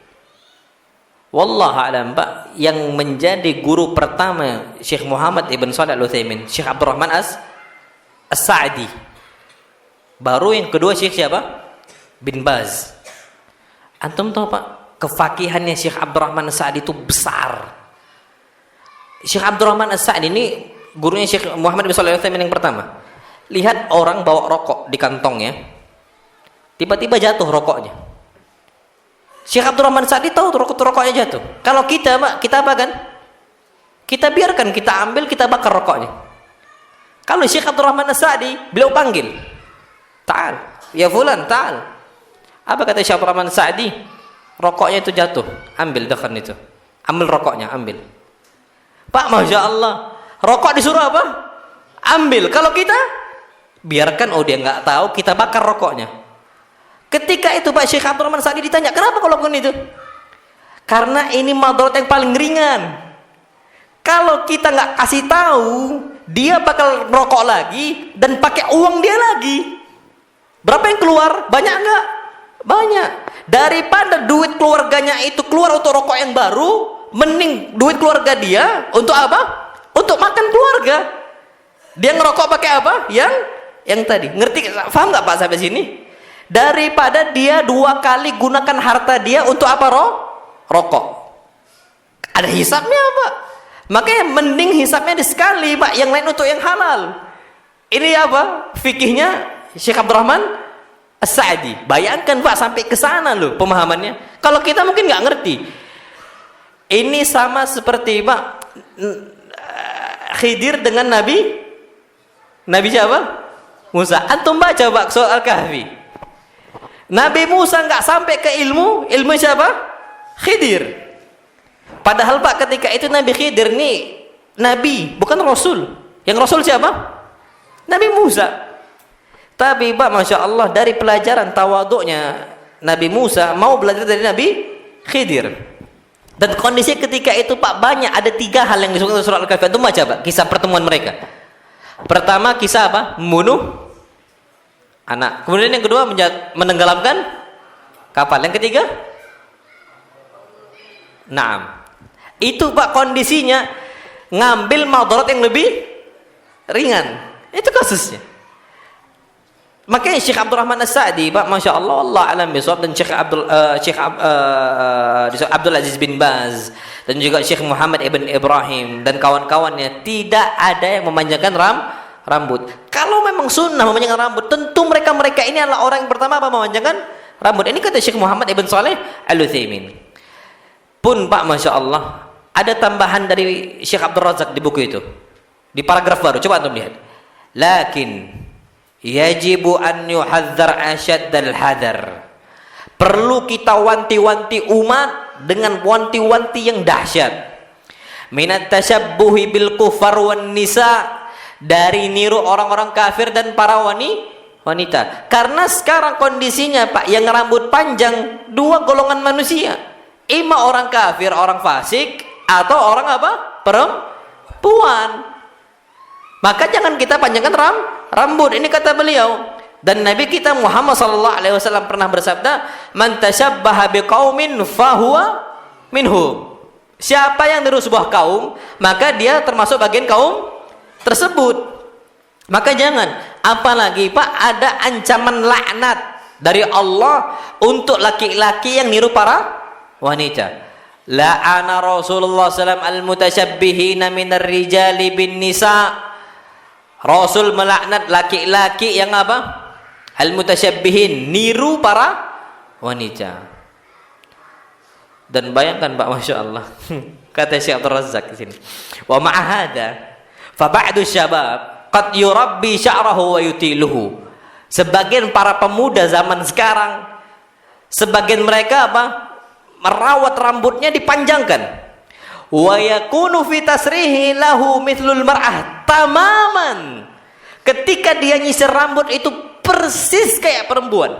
Wallahu a'lam, Pak, yang menjadi guru pertama Syekh Muhammad ibn Shalih Al-Utsaimin, Syekh Abdurrahman As-Sa'di. Baru yang kedua Syekh siapa? Bin Baz. Antum tahu Pak, kefakihannya Syekh Abdurrahman As-Sa'di itu besar. Syekh Abdurrahman As-Sa'di ini gurunya Syekh Muhammad bin Shalih Al-Utsaimin yang pertama. Lihat orang bawa rokok di kantongnya, tiba-tiba jatuh rokoknya. Syekh Abdurrahman As-Sa'di tahu rokoknya jatuh. Kalau kita Pak, kita apa kan? Kita biarkan, kita ambil, kita bakar rokoknya. Kalau Syekh Abdurrahman As-Sa'di, beliau panggil, ta'al, ya fulan, ta'al. Apa kata Syekh Abdurrahman As-Sa'di? Rokoknya itu jatuh, ambil dekan itu, ambil rokoknya, ambil. Pak, Masya Allah, rokok disuruh apa? Ambil. Kalau kita biarkan, oh dia nggak tahu, kita bakar rokoknya. Ketika itu Pak Syekh Abdurrahman Sa'di ditanya, kenapa kau lakukan itu? Karena ini madarat yang paling ringan. Kalau kita nggak kasih tahu, dia bakal merokok lagi dan pakai uang dia lagi. Berapa yang keluar? Banyak nggak? Banyak. Daripada duit keluarganya itu keluar untuk rokok yang baru, mending duit keluarga dia untuk apa? Untuk makan keluarga. Dia ngerokok pakai apa? Yang tadi. Ngerti? Paham nggak Pak sampai sini? Daripada dia 2 kali gunakan harta dia untuk apa? Rokok. Ada hisapnya Pak. Makanya mending hisapnya sekali Pak, yang lain untuk yang halal. Ini apa? Fikihnya Syekh Abdurrahman As-Sa'di. Bayangkan Pak sampai ke sana loh pemahamannya. Kalau kita mungkin nggak ngerti. Ini sama seperti Pak Khidir dengan Nabi siapa? Musa. Antum baca Pak soal Kahfi. Nabi Musa nggak sampai ke ilmu siapa? Khidir. Padahal Pak ketika itu Nabi Khidir nih Nabi, bukan Rasul. Yang Rasul siapa? Nabi Musa. Tapi Pak Masya Allah dari pelajaran tawaduknya Nabi Musa mau belajar dari Nabi Khidir. Dan kondisi ketika itu Pak banyak, ada 3 hal yang disebutkan dalam surah Al-Kahfi. Itu baca Pak kisah pertemuan mereka. Pertama kisah apa? Membunuh anak. Kemudian yang kedua menenggelamkan kapal. Yang ketiga? Naam. Itu Pak kondisinya ngambil madarat yang lebih ringan. Itu kasusnya. Makanya Syekh Abdurrahman As-Sa'di Pak Masya Allah, Allah alam bisawab, dan Syekh Abdul Aziz bin Baz dan juga Syekh Muhammad ibn Ibrahim dan kawan-kawannya tidak ada yang memanjangkan rambut. Kalau memang sunnah memanjangkan rambut, tentu mereka ini adalah orang yang pertama apa memanjangkan rambut. Ini kata Syekh Muhammad ibn Saleh Al-Utsaimin. Pun Pak Masya Allah ada tambahan dari Syekh Abdul Razak di buku itu, di paragraf baru. Coba antum lihat. Lakin yajibu an yuhadzar asyaddal hadar. Perlu kita wanti-wanti umat dengan wanti-wanti yang dahsyat. Minat tasyabbuhi bil kufar wan nisa, dari niru orang-orang kafir dan para wanita. Karena sekarang kondisinya Pak, yang rambut panjang 2 golongan manusia. Ima orang kafir, orang fasik, atau orang apa? Perempuan. Maka jangan kita panjangkan rambut. Ini kata beliau. Dan Nabi kita Muhammad sallallahu alaihi wasallam pernah bersabda, "Man tasyabbaha biqaumin fahuwa minhum." Siapa yang niru sebuah kaum, maka dia termasuk bagian kaum tersebut. Maka jangan, apalagi Pak ada ancaman laknat dari Allah untuk laki-laki yang niru para wanita. La'ana Rasulullah sallallahu alaihi wasallam al-mutasyabbihina minar rijali bin nisa. Rasul melaknat laki-laki yang apa? Al-mutasyabbihin, niru para wanita. Dan bayangkan Pak Masya Allah, kata Syekh Abdul Razak di sini. Wa ma'ahada fa ba'du syabab qad yurabbi sya'rahu wa yutiluhu. Sebagian para pemuda zaman sekarang, sebagian mereka apa? Merawat rambutnya dipanjangkan. Wa yakunu fi tasrihi lahu mithlul mar'ah tamaman. Ketika dia nyisir rambut itu persis kayak perempuan.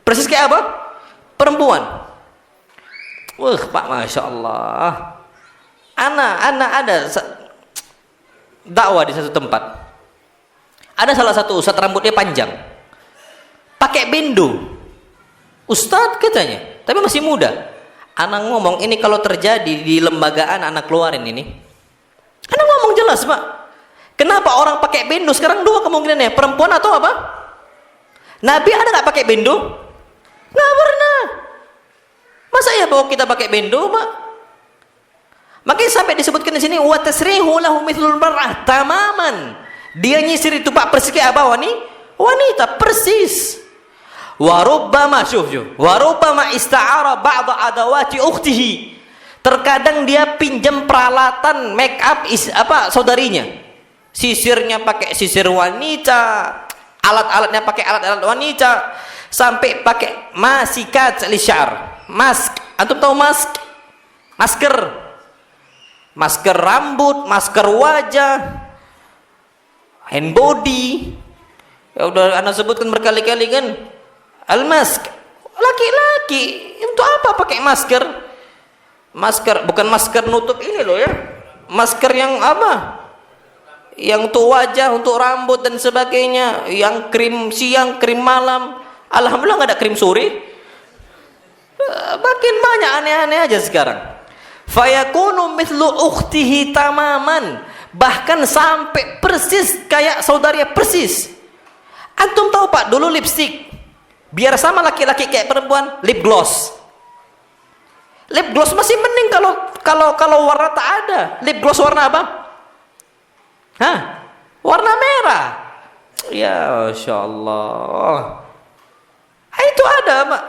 Persis kayak apa? Perempuan. Wah, Pak Masya Allah. Anak ada dakwah di satu tempat. Ada salah satu ustadz rambutnya panjang, pakai bendo. Ustadz katanya, tapi masih muda. Anak ngomong, ini kalau terjadi di lembagaan anak keluarin ini. Anak ngomong jelas Pak. Kenapa orang pakai bendo sekarang? 2 kemungkinannya, perempuan atau apa? Nabi ada nggak pakai bendo? Nggak pernah. Masa ya bahwa kita pakai bendo Pak? Makanya sampai disebutkan di sini wa tasrihu lahu mithlul mar'ah tamaman. Dia nyisir itu Pak persis kayak apa? Wanita persis. Wa rubbama ista'ara ba'da adawati ukhtihi. Terkadang dia pinjam peralatan make up saudarinya. Sisirnya pakai sisir wanita, alat-alatnya pakai alat-alat wanita, sampai pakai masikat lisyar, mask. Antum tahu mask? Masker rambut, masker wajah, hand body. Ya udah anak sebutkan berkali-kali kan. Al-mask. Laki-laki untuk apa pakai masker? Masker bukan masker nutup ini loh ya. Masker yang apa? Yang untuk wajah, untuk rambut dan sebagainya, yang krim siang, krim malam. Alhamdulillah nggak ada krim sore. Makin banyak aneh-aneh aja sekarang. Fayakunu mithlu ukhtihi tamaman, bahkan sampai persis kayak saudaranya persis. Antum tahu Pak, dulu lipstick biar sama laki-laki kayak perempuan, lip gloss. Lip gloss masih mending kalau warna tak ada. Lip gloss warna apa? Hah? Warna merah. Ya Masya Allah. Itu ada Pak.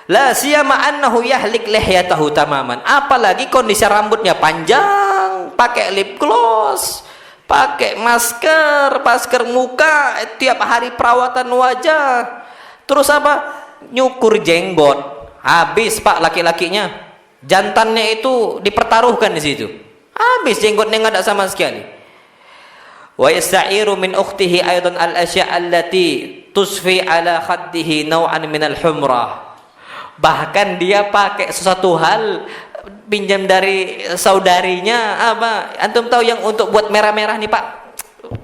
La siyama annahu yahlik lihyatahu tamaman. Apalagi kondisi rambutnya panjang, pakai lip gloss, pakai masker muka, tiap hari perawatan wajah. Terus apa? Nyukur jenggot. Habis Pak laki-lakinya. Jantannya itu dipertaruhkan di situ. Habis jenggotnya nggak ada sama sekali. Wa yasta'iru min ukhtihi aidan al-asya' allati tusfi ala khaddihi naw'an min al-humrah. Bahkan dia pakai sesuatu hal pinjam dari saudarinya apa? Antum tahu yang untuk buat merah-merah nih Pak?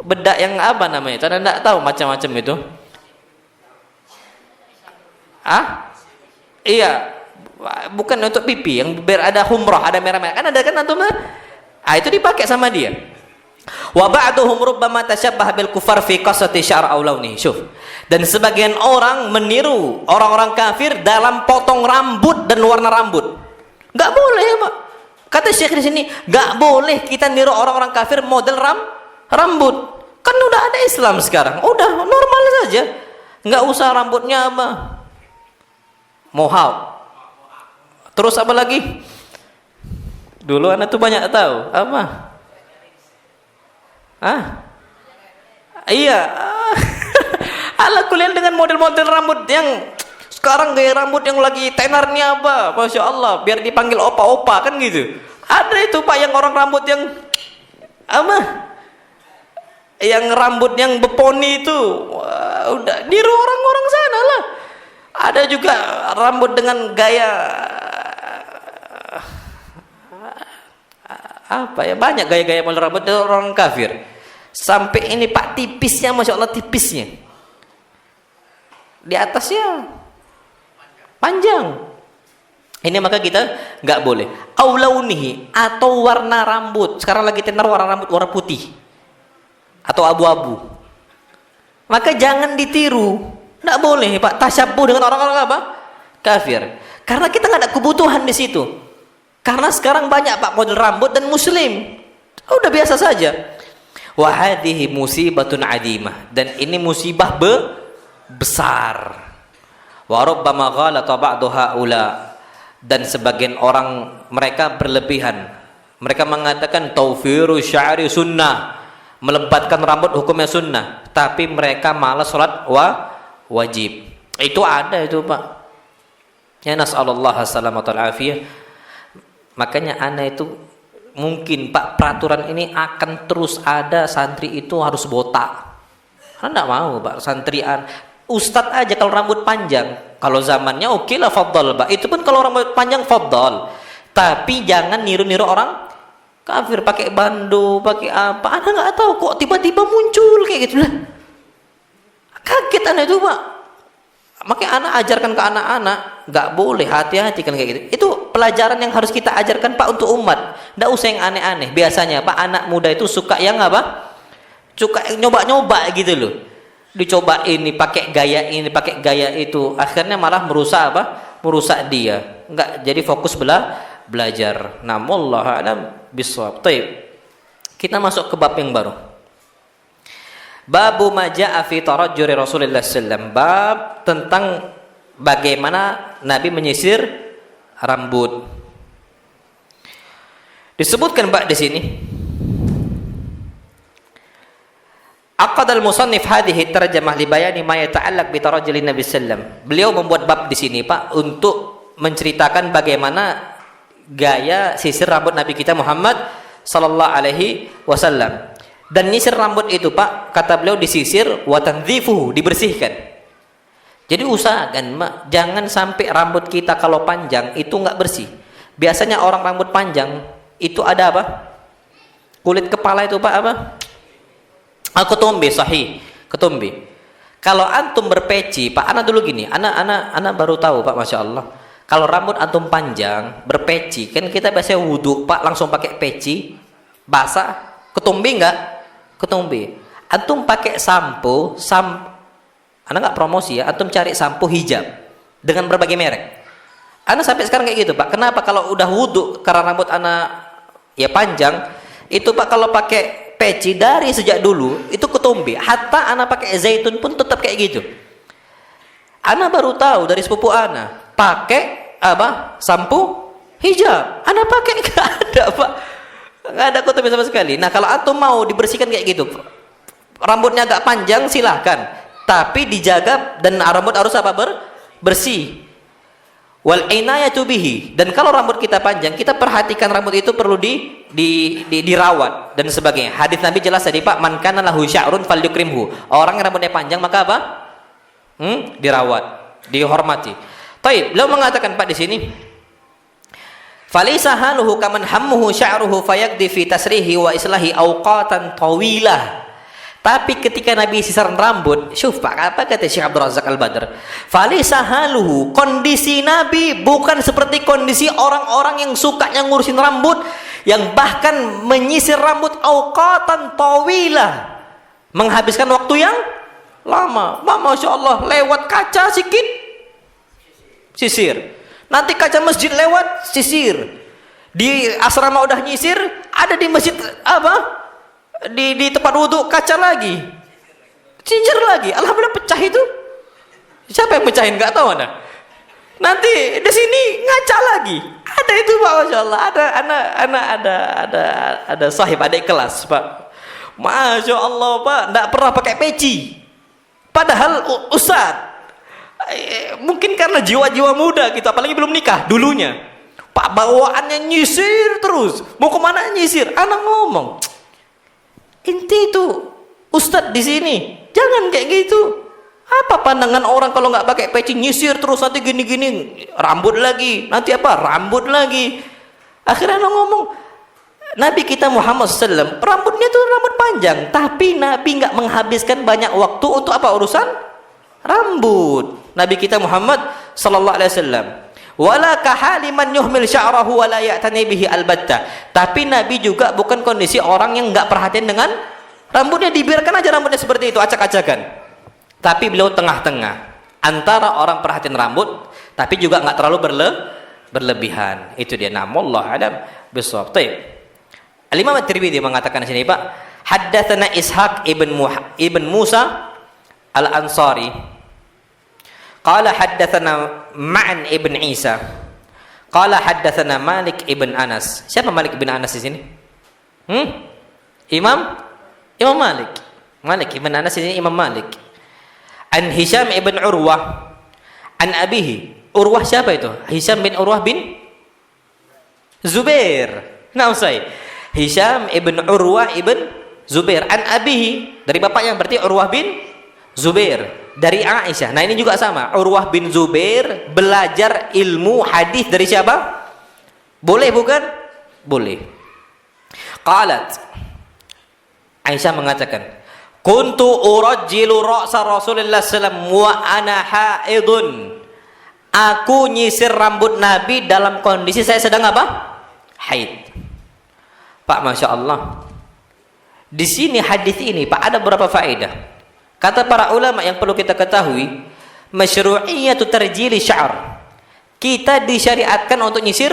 Bedak yang apa namanya? Anda enggak tahu macam-macam itu. Ah? Iya. Bukan untuk pipi yang biar ada humrah, ada merah-merah. Kan ada kan antum? Ah itu dipakai sama dia. Wa ba'duhum rubbama tashabbaha bil kufar fi qasati syar' aw launi. Syuf. Dan sebagian orang meniru orang-orang kafir dalam potong rambut dan warna rambut. Enggak boleh, Pak. Kata Syekh di sini, enggak boleh kita niru orang-orang kafir model rambut. Kan udah ada Islam sekarang. Udah normal saja. Enggak usah rambutnya apa? Mohawk. Terus apa lagi? Dulu anak tuh banyak tahu apa? Iya. Ala kuliah dengan model-model rambut yang sekarang gaya rambut yang lagi tenarnya apa? Masya Allah, biar dipanggil opa-opa kan gitu. Ada itu Pak yang orang rambut yang apa? Yang rambut yang beponi itu. Wah, udah niru orang-orang sana lah. Ada juga rambut dengan gaya apa ya, banyak gaya-gaya model rambut dari orang kafir. Sampai ini Pak tipisnya, Masya Allah tipisnya, di atasnya panjang. Ini maka kita nggak boleh. Aulaunihi, atau warna rambut. Sekarang lagi tenar warna rambut warna putih atau abu-abu. Maka jangan ditiru. Nggak boleh Pak tasyabuh dengan orang-orang apa? Kafir. Karena kita nggak ada kebutuhan di situ. Karena sekarang banyak Pak model rambut dan muslim. Udah biasa saja. Wa hadhihi musibatun adimah, dan ini musibah besar. Wa rubbama ghalata ba'du haula, dan sebagian orang mereka berlebihan. Mereka mengatakan tawfiru sya'ri sunnah, melebatkan rambut hukumnya sunnah, tapi mereka malas salat wajib. Itu ada itu Pak. Ya nas'alullah as-salamata wal afiyah. Makanya anak itu mungkin Pak peraturan ini akan terus ada, santri itu harus botak. Anda mau Pak santrian ustadz aja kalau rambut panjang. Kalau zamannya oke lah faddal Pak. Itu pun kalau rambut panjang faddal. Tapi jangan niru-niru orang kafir pakai bando, pakai apa. Anda nggak tahu kok tiba-tiba muncul kayak gitu lah. Kaget Anda itu Pak. Makanya anak ajarkan ke anak-anak, nggak boleh, hati-hati kan kayak gitu. Itu pelajaran yang harus kita ajarkan Pak untuk umat. Nggak usah yang aneh-aneh. Biasanya Pak anak muda itu suka yang apa? Suka nyoba-nyoba gitu loh. Dicoba ini pakai gaya itu. Akhirnya malah merusak apa? Merusak dia. Nggak jadi fokus belajar. Namullah a'lam bishawab. Baik. Kita masuk ke bab yang baru. Babu maja'a fi tarajjuri Rasulullah sallallahu, bab tentang bagaimana Nabi menyisir rambut. Disebutkan Pak di sini. Aqad al-musannif hadhihi tarjamah li bayani ma yata'allaq bi tarajjuli Nabi sallallahu. Beliau membuat bab di sini Pak untuk menceritakan bagaimana gaya sisir rambut Nabi kita Muhammad sallallahu alaihi wasallam. Dan nyisir rambut itu Pak, kata beliau disisir wa tandzifuhu, dibersihkan. Jadi usahakan jangan sampai rambut kita kalau panjang itu nggak bersih. Biasanya orang rambut panjang itu ada apa? Kulit kepala itu Pak apa? Ketombe, sahih, ketombe. Kalau antum berpeci, Pak, ana dulu gini, ana baru tahu Pak, masya Allah. Kalau rambut antum panjang berpeci, kan kita biasanya wudhu Pak langsung pakai peci basah, ketombe nggak? Ketombe. Antum pakai sampo, Anda nggak promosi ya, antum cari sampo hijab dengan berbagai merek. Anda sampai sekarang kayak gitu Pak. Kenapa? Kalau udah wudhu karena rambut Anda ya panjang, itu Pak kalau pakai peci dari sejak dulu itu ketombe. Hatta Anda pakai zaitun pun tetap kayak gitu. Anda baru tahu dari sepupu Anda pakai apa? Sampo hijab. Anda pakai nggak ada Pak, nggak ada ketombe sama sekali. Nah kalau antum mau dibersihkan kayak gitu, rambutnya agak panjang silahkan. Tapi dijaga dan rambut harus apa? Bersih. Wal inayatu bihi. Dan kalau rambut kita panjang, kita perhatikan rambut itu perlu dirawat dan sebagainya. Hadis Nabi jelas tadi Pak, man kana lahu sya'run falyukrimhu. Orang yang rambutnya panjang maka apa? Dirawat, dihormati. Baik, beliau mengatakan Pak di sini, falisa haluhu kaman hammuhu sya'ruhu fayaqdi fi tasrihi wa islahi awqatan tawilah. Tapi ketika Nabi sisir rambut, syuf Pak, apa kata Syekh Abdul Razak Al-Badr? Falisa haluhu, kondisi Nabi bukan seperti kondisi orang-orang yang sukanya ngurusin rambut, yang bahkan menyisir rambut awqatan tawilah, menghabiskan waktu yang lama. Masya Allah, lewat kaca sikit sisir, nanti kaca masjid lewat sisir, di asrama udah nyisir, ada di masjid apa? Di tempat wudhu kaca lagi, cincir lagi. Alhamdulillah pecah itu. Siapa yang pecahin? Nggak tahu Anda. Nanti di sini ngaca lagi. Ada itu Pak, masya Allah. Ada sahib adik kelas Pak. Masya Allah Pak, nggak pernah pakai peci. Padahal ustad. Mungkin karena jiwa-jiwa muda gitu, apalagi belum nikah dulunya. Pak bawaannya nyisir terus. Mau kemana nyisir? Anak ngomong, inti itu ustadz di sini jangan kayak gitu. Apa pandangan orang kalau nggak pakai peci nyisir terus, nanti gini-gini rambut lagi, nanti apa rambut lagi. Akhirnya lo ngomong, Nabi kita Muhammad SAW rambutnya tuh rambut panjang, tapi Nabi nggak menghabiskan banyak waktu untuk apa? Urusan rambut. Nabi kita Muhammad Sallallahu Alaihi Wasallam wala kahaliman yuhmil sya'rahu wala ya'tani bihi albatta. Tapi Nabi juga bukan kondisi orang yang enggak perhatian dengan rambutnya, dibiarkan aja rambutnya seperti itu, acak-acakan. Tapi beliau tengah-tengah antara orang perhatian rambut tapi juga enggak terlalu berlebihan. Itu dia, namullah adam bisawab. Baik. Al-Imam At-Tirmidzi mengatakan di sini Pak, haddatsana Ishaq ibn Musa Al-Ansari qala haddatsana Ma'an ibn Isa qala haddatsana Malik ibn Anas. Siapa Malik ibn Anas di sini? Imam Malik. Malik ibn Anas di sini Imam Malik. An Hisham ibn Urwah an abihi. Urwah siapa itu? Hisham bin Urwah bin Zubair. Nah, usai. Hisham ibn Urwah ibn Zubair an abihi, dari bapaknya berarti Urwah bin Zubair. Dari Aisyah. Nah ini juga sama, Urwah bin Zubair belajar ilmu hadis dari siapa? Boleh bukan? Boleh. Qalat, Aisyah mengatakan, kuntu urajjilu ra'sa Rasulullah sallallahu wa ana haidun. Aku nyisir rambut Nabi dalam kondisi saya sedang apa? Haid. Pak, masya Allah. Di sini hadis ini Pak ada beberapa faedah. Kata para ulama yang perlu kita ketahui, masyru'iyatu tarjili sya'ar. Kita disyariatkan untuk nyisir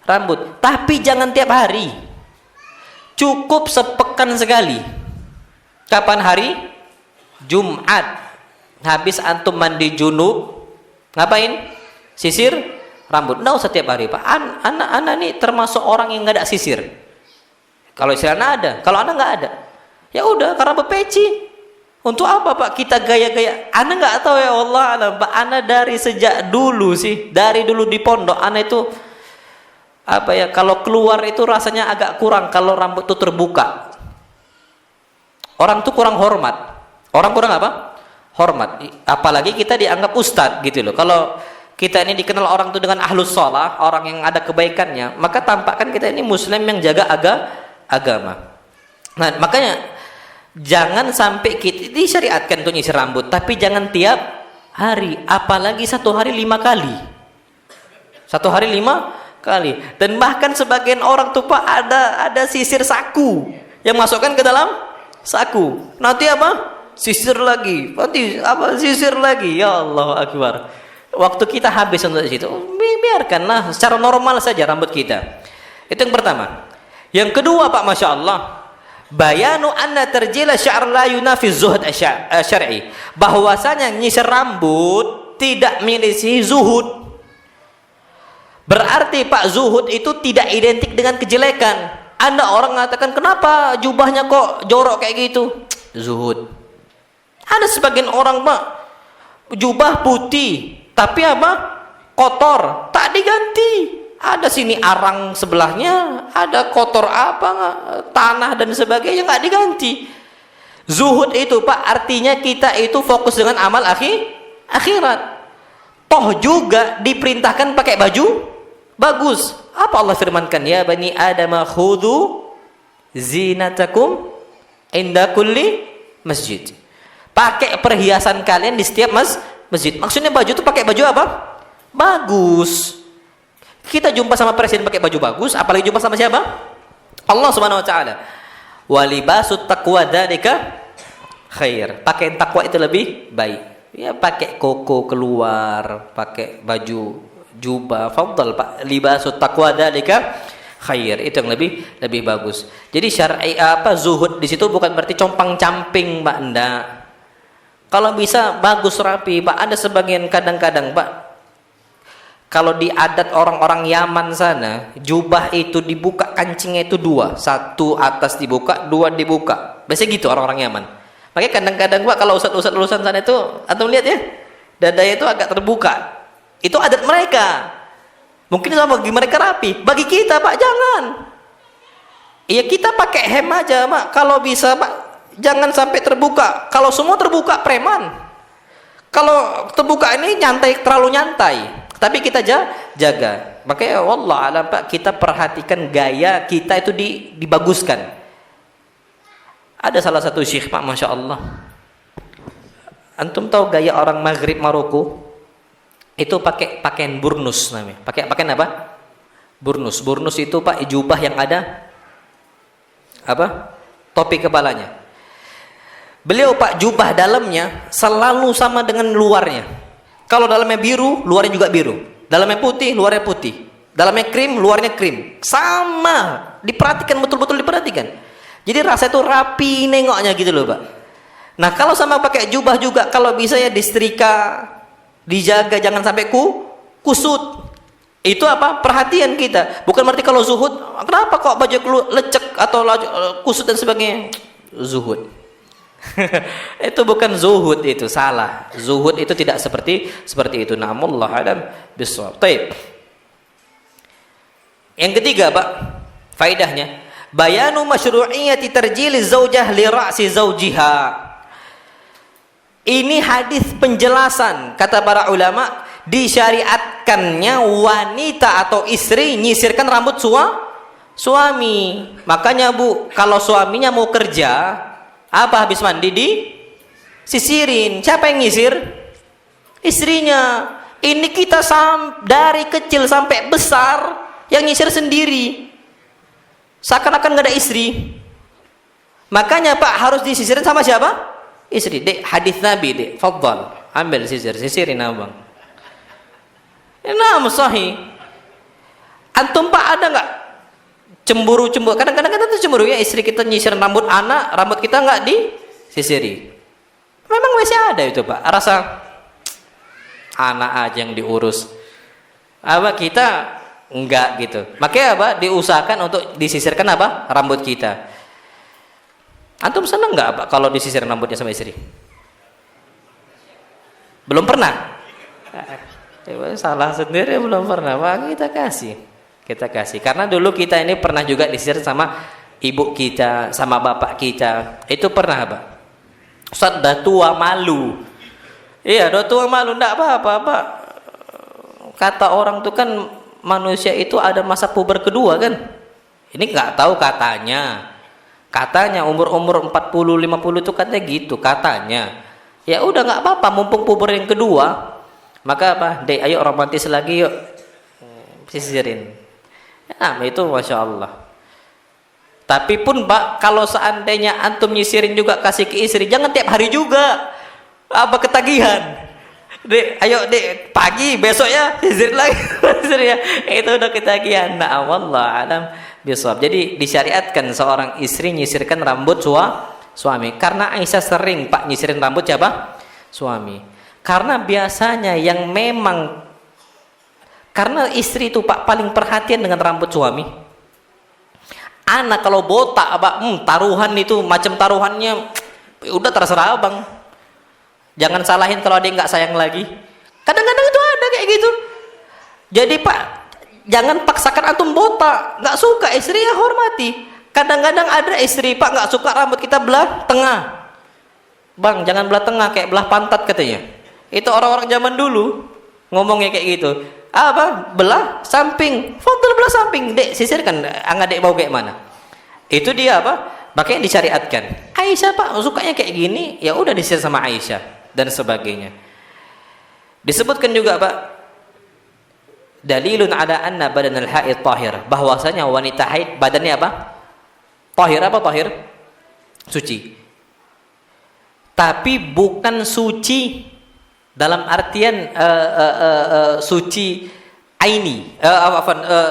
rambut, tapi jangan tiap hari. Cukup sepekan sekali. Kapan hari? Jumat. Habis antum mandi junub, ngapain? Sisir rambut. Nggak usah tiap hari Pak. Anak ini termasuk orang yang nggak ada sisir. Kalau istilah ada, kalau anak nggak ada, ya udah karena berpeci. Untuk apa Pak kita gaya-gaya? Ana nggak tahu ya Allah, Pak. Ana dari sejak dulu sih, dari dulu di pondok, Ana itu apa ya? Kalau keluar itu rasanya agak kurang kalau rambut itu terbuka. Orang tuh kurang hormat. Orang kurang apa? hormat. Apalagi kita dianggap ustadz gitu loh. Kalau kita ini dikenal orang tuh dengan ahlus shalah, orang yang ada kebaikannya, maka tampakkan kita ini muslim yang jaga agama. Nah, makanya jangan sampai kita disyariatkan untuk nyisir rambut, tapi jangan tiap hari, apalagi satu hari 5 kali. Satu hari 5 kali. Dan bahkan sebagian orang tuh Pak ada sisir saku yang masukkan ke dalam saku. Nanti apa? Sisir lagi. Nanti apa? Sisir lagi. Ya Allah Akbar. Waktu kita habis untuk situ. Biarkanlah secara normal saja rambut kita. Itu yang pertama. Yang kedua Pak, Masya Allah, bayanu anna tarjila sya'r la yunafi zuhud syar'i. Bahwasanya nyisir rambut tidak milisi zuhud. Berarti Pak, zuhud itu tidak identik dengan kejelekan. Anda orang mengatakan, kenapa jubahnya kok jorok kayak gitu? Zuhud. Ada sebagian orang Pak, jubah putih, tapi apa? Kotor, tak diganti. Ada sini arang sebelahnya, ada kotor apa, tanah dan sebagainya, nggak diganti. Zuhud itu Pak, artinya kita itu fokus dengan amal akhirat. Toh juga diperintahkan pakai baju bagus. Apa Allah firmankan? Ya bani Adam khudhu zinatakum inda kulli masjid. Pakai perhiasan kalian di setiap masjid. Maksudnya baju itu pakai baju apa? Bagus. Kita jumpa sama presiden pakai baju bagus, apalagi jumpa sama siapa? Allah Subhanahu wa taala. Wa libasut taqwa dzalika khair. Pakaian takwa itu lebih baik. Ya pakai koko keluar, pakai baju jubah, fadhal Pak. Libasut taqwa dzalika khair. Itu yang lebih bagus. Jadi syar'i apa zuhud di situ bukan berarti compang-camping Pak, enggak. Kalau bisa bagus rapi Pak. Ada sebagian kadang-kadang Pak, kalau di adat orang-orang Yaman sana, jubah itu dibuka kancingnya itu 2, 1 atas dibuka, 2 dibuka. Biasanya gitu orang-orang Yaman. Makanya kadang-kadang Pak, kalau ustadz-ustadz lulusan sana itu, atau lihat ya, dadanya itu agak terbuka. Itu adat mereka. Mungkin sama bagi mereka rapi. Bagi kita Pak, jangan. Iya, kita pakai hem aja Pak. Kalau bisa Pak, jangan sampai terbuka. Kalau semua terbuka, preman. Kalau terbuka ini nyantai, terlalu nyantai. Tapi kita jaga. Makanya wallah alam Pak, kita perhatikan gaya kita itu dibaguskan. Ada salah satu syekh Pak, Masya Allah. Antum tahu gaya orang Maghrib Maroko? Itu pakai pakaian burnus namanya. Pakai pakaian apa? Burnus. Burnus itu Pak, jubah yang ada apa? Topi kepalanya. Beliau Pak, jubah dalamnya selalu sama dengan luarnya. Kalau dalamnya biru, luarnya juga biru. Dalamnya putih, luarnya putih. Dalamnya krim, luarnya krim. Sama. Diperhatikan, betul-betul diperhatikan. Jadi rasa itu rapi nengoknya gitu loh Pak. Nah kalau sama pakai jubah juga, kalau bisa ya disetrika, dijaga, jangan sampai kusut. Itu apa? Perhatian kita. Bukan berarti kalau zuhud, kenapa kok baju lecek atau kusut dan sebagainya. Zuhud. Itu bukan zuhud, itu salah. Zuhud itu tidak seperti itu. Namullah alam bisawab. Baik. Yang ketiga Pak, faedahnya bayanu masyru'iyyati tarjili zaujah li ra'si zaujiha. Ini hadis penjelasan, kata para ulama, disyariatkannya wanita atau istri nyisirkan rambut suami. Makanya Bu, kalau suaminya mau kerja, apa habis mandi sisirin. Siapa yang nyisir? Istrinya. Ini kita dari kecil sampai besar yang nyisir sendiri. Seakan-akan gak ada istri. Makanya Pak, harus disisirin sama siapa? Istri. Dek, hadis Nabi dek, fadhal, ambil sisirin abang. Nah, sahih. Antum Pak ada nggak cemburu? Kadang-kadang kita tuh cemburu ya, istri kita nyisir rambut anak, rambut kita nggak disisiri. Memang masih ada itu Pak, rasa anak aja yang diurus, apa kita enggak gitu. Makanya apa, diusahakan untuk disisirkan apa, rambut kita. Antum seneng nggak Pak kalau disisir rambutnya sama istri? Belum pernah? Salah sendiri, belum pernah Pak. Kita kasih karena dulu kita ini pernah juga disisir sama ibu kita, sama bapak kita. Itu pernah Pak. Ustaz dah tua, malu. Iya, udah tua malu, enggak apa-apa, Pak. Kata orang tuh kan manusia itu ada masa puber kedua kan. Ini nggak tahu katanya. Katanya umur-umur 40 50 itu katanya gitu, katanya. Ya udah nggak apa-apa, mumpung puber yang kedua. Maka apa? Dek, ayo romantis lagi yuk. Sisirin. Nah, itu Masya Allah. Tapi pun Pak, kalau seandainya antum nyisirin juga kasih ke istri, jangan tiap hari juga. Apa ketagihan? Dek, ayo dek, pagi besok ya sisir lagi. Ya. Itu udah ketagihan. Nah, wallah alam bisawab. Jadi disyariatkan seorang istri nyisirkan rambut suami. Karena Aisyah sering Pak nyisirin rambut siapa? Suami. Karena biasanya yang memang karena istri itu Pak paling perhatian dengan rambut suami. Anak kalau botak Pak, taruhan itu macam taruhannya udah terserah Abang. Jangan salahin kalau dia nggak sayang lagi. Kadang-kadang itu ada kayak gitu. Jadi Pak, jangan paksakan antum botak. Nggak suka istri ya hormati. Kadang-kadang ada istri Pak nggak suka rambut kita belah tengah. Bang, jangan belah tengah kayak belah pantat katanya. Itu orang-orang zaman dulu ngomongnya kayak gitu. Apa? Belah samping. Fadl belah samping. Dek, sisirkan. Angga dek bau kayak mana? Itu dia apa? Makanya disyariatkan. Aisyah Pak sukanya kayak gini, ya udah disisir sama Aisyah dan sebagainya. Disebutkan juga Pak, dalilun ala anna badanal haid tahir, bahwasanya wanita haid badannya apa? Tahir apa tahir? Suci. Tapi bukan suci dalam artian suci aini,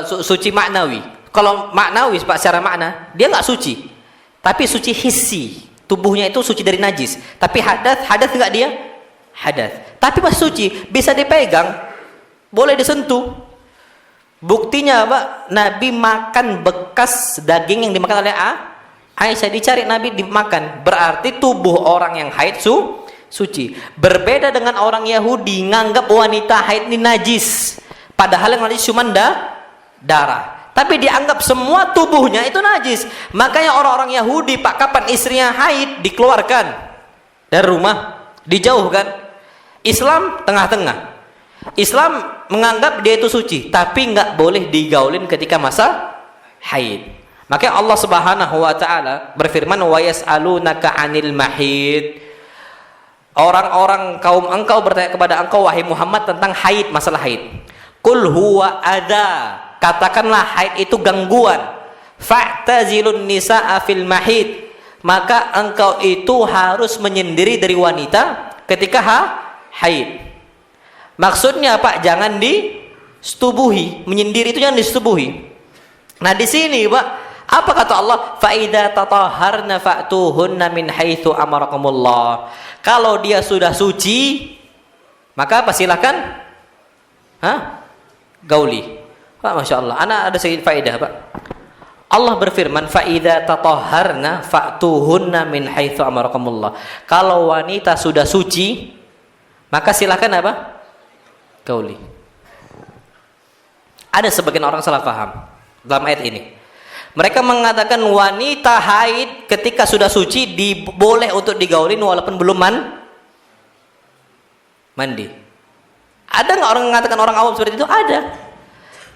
suci maknawi. Kalau maknawi Pak secara makna, dia nggak suci. Tapi suci hissi, tubuhnya itu suci dari najis. Tapi hadas enggak dia? Hadas. Tapi masih suci, bisa dipegang, boleh disentuh. Buktinya Pak, Nabi makan bekas daging yang dimakan oleh Aisyah, dicari Nabi dimakan. Berarti tubuh orang yang haid suci. Berbeda dengan orang Yahudi nganggap wanita haid ini najis. Padahal yang najis cuma darah. Tapi dianggap semua tubuhnya itu najis. Makanya orang-orang Yahudi Pak, kapan istrinya haid dikeluarkan dari rumah, dijauhkan. Islam tengah-tengah. Islam menganggap dia itu suci, tapi nggak boleh digaulin ketika masa haid. Makanya Allah Subhanahu wa taala berfirman, "Wa yas'alunaka 'anil mahid." Orang-orang kaum engkau bertanya kepada engkau wahai Muhammad tentang haid, masalah haid. Qul huwa adza. Katakanlah haid itu gangguan. Fa'tazilun nisaa fil mahid. Maka engkau itu harus menyendiri dari wanita ketika haid. Maksudnya Pak, jangan disetubuhi. Menyendiri itu jangan disetubuhi. Nah di sini Pak, apa kata Allah? Fa idza tatahharna fa'tuhunna min haitsu amarakumullah. Kalau dia sudah suci, maka apa? Silakan gauli. Pak, Masya Allah, anak ada sedikit faedah Pak. Allah berfirman, fa idza tatahharna fa'tuhunna min haitsu amarakumullah. Kalau wanita sudah suci, maka silakan apa? Gauli. Ada sebagian orang salah paham dalam ayat ini. Mereka mengatakan wanita haid ketika sudah suci boleh untuk digaulin walaupun belum mandi. Ada nggak orang mengatakan orang awam seperti itu? Ada.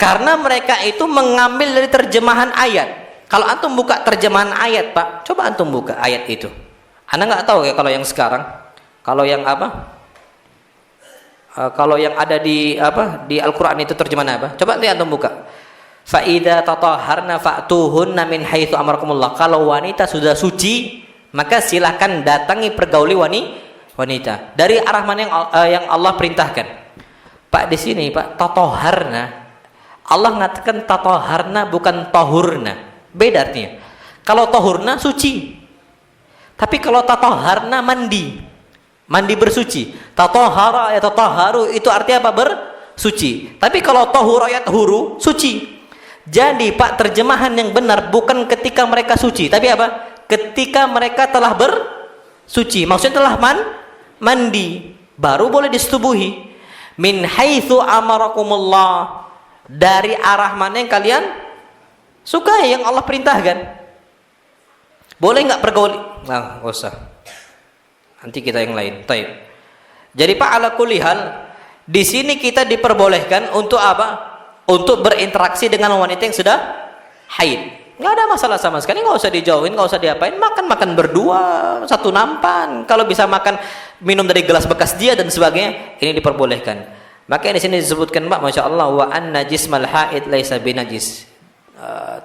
Karena mereka itu mengambil dari terjemahan ayat. Kalau antum buka terjemahan ayat Pak, coba antum buka ayat itu. Anda nggak tahu ya kalau yang sekarang, kalau yang apa? Kalau yang ada di Al-Quran itu terjemahan apa? Coba lihat antum buka. Fa idza tatahharna fa'tuhunna min haitsu amarakumullah. Kalau wanita sudah suci, maka silakan datangi pergauli wanita. Dari arah mana yang Allah perintahkan? Pak di sini Pak, tatahharna. Allah mengatakan tatahharna bukan tahurna. Beda artinya. Kalau tahurna suci. Tapi kalau tatahharna mandi bersuci. Tatahhara ya tatahharu itu artinya apa? Bersuci. Tapi kalau tahura ya tahuru suci. Jadi Pak, terjemahan yang benar bukan ketika mereka suci, tapi apa? Ketika mereka telah bersuci. Maksudnya telah mandi, baru boleh disetubuhi. Min haitsu amarakumullah. Dari arah mana yang kalian suka, yang Allah perintahkan. Boleh nggak pergauli? Nah, nggak usah. Nanti kita yang lain. Taib. Jadi Pak, ala kulli hal, di sini kita diperbolehkan untuk apa? Untuk berinteraksi dengan wanita yang sudah haid. Nggak ada masalah sama sekali, nggak usah dijauhin, nggak usah diapain. Makan berdua, satu nampan. Kalau bisa makan, minum dari gelas bekas dia dan sebagainya, ini diperbolehkan. Makanya di sini disebutkan, Pak, masya Allah, wa an najismal haid laisa binajis.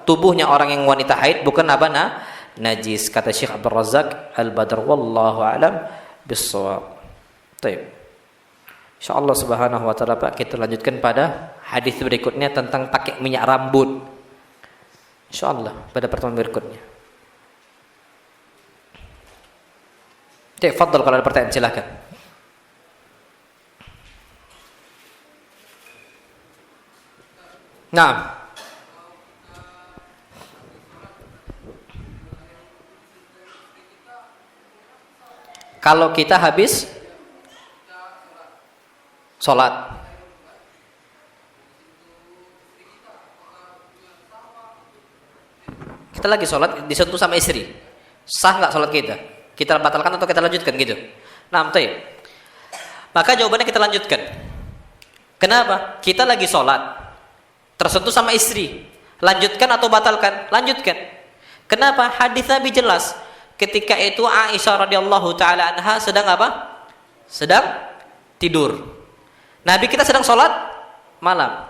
Tubuhnya orang yang wanita haid bukan apa najis. Kata Syekh Abdul Razak Al-Badr, wallahu a'lam bissawab. Baik. Insyaallah subhanahu wa ta'ala, Pak, kita lanjutkan pada hadis berikutnya tentang pakai minyak rambut. InsyaAllah pada pertemuan berikutnya. Fadhal, kalau ada pertanyaan silakan. Nah, kalau kita habis sholat, kita lagi sholat disentuh sama istri, sah nggak sholat kita? Kita batalkan atau kita lanjutkan gitu? Nah, maka jawabannya kita lanjutkan. Kenapa? Kita lagi sholat, tersentuh sama istri, lanjutkan atau batalkan? Lanjutkan. Kenapa? Hadis Nabi jelas. Ketika itu Aisyah radhiyallahu taala anha sedang apa? Sedang tidur. Nabi kita sedang sholat malam.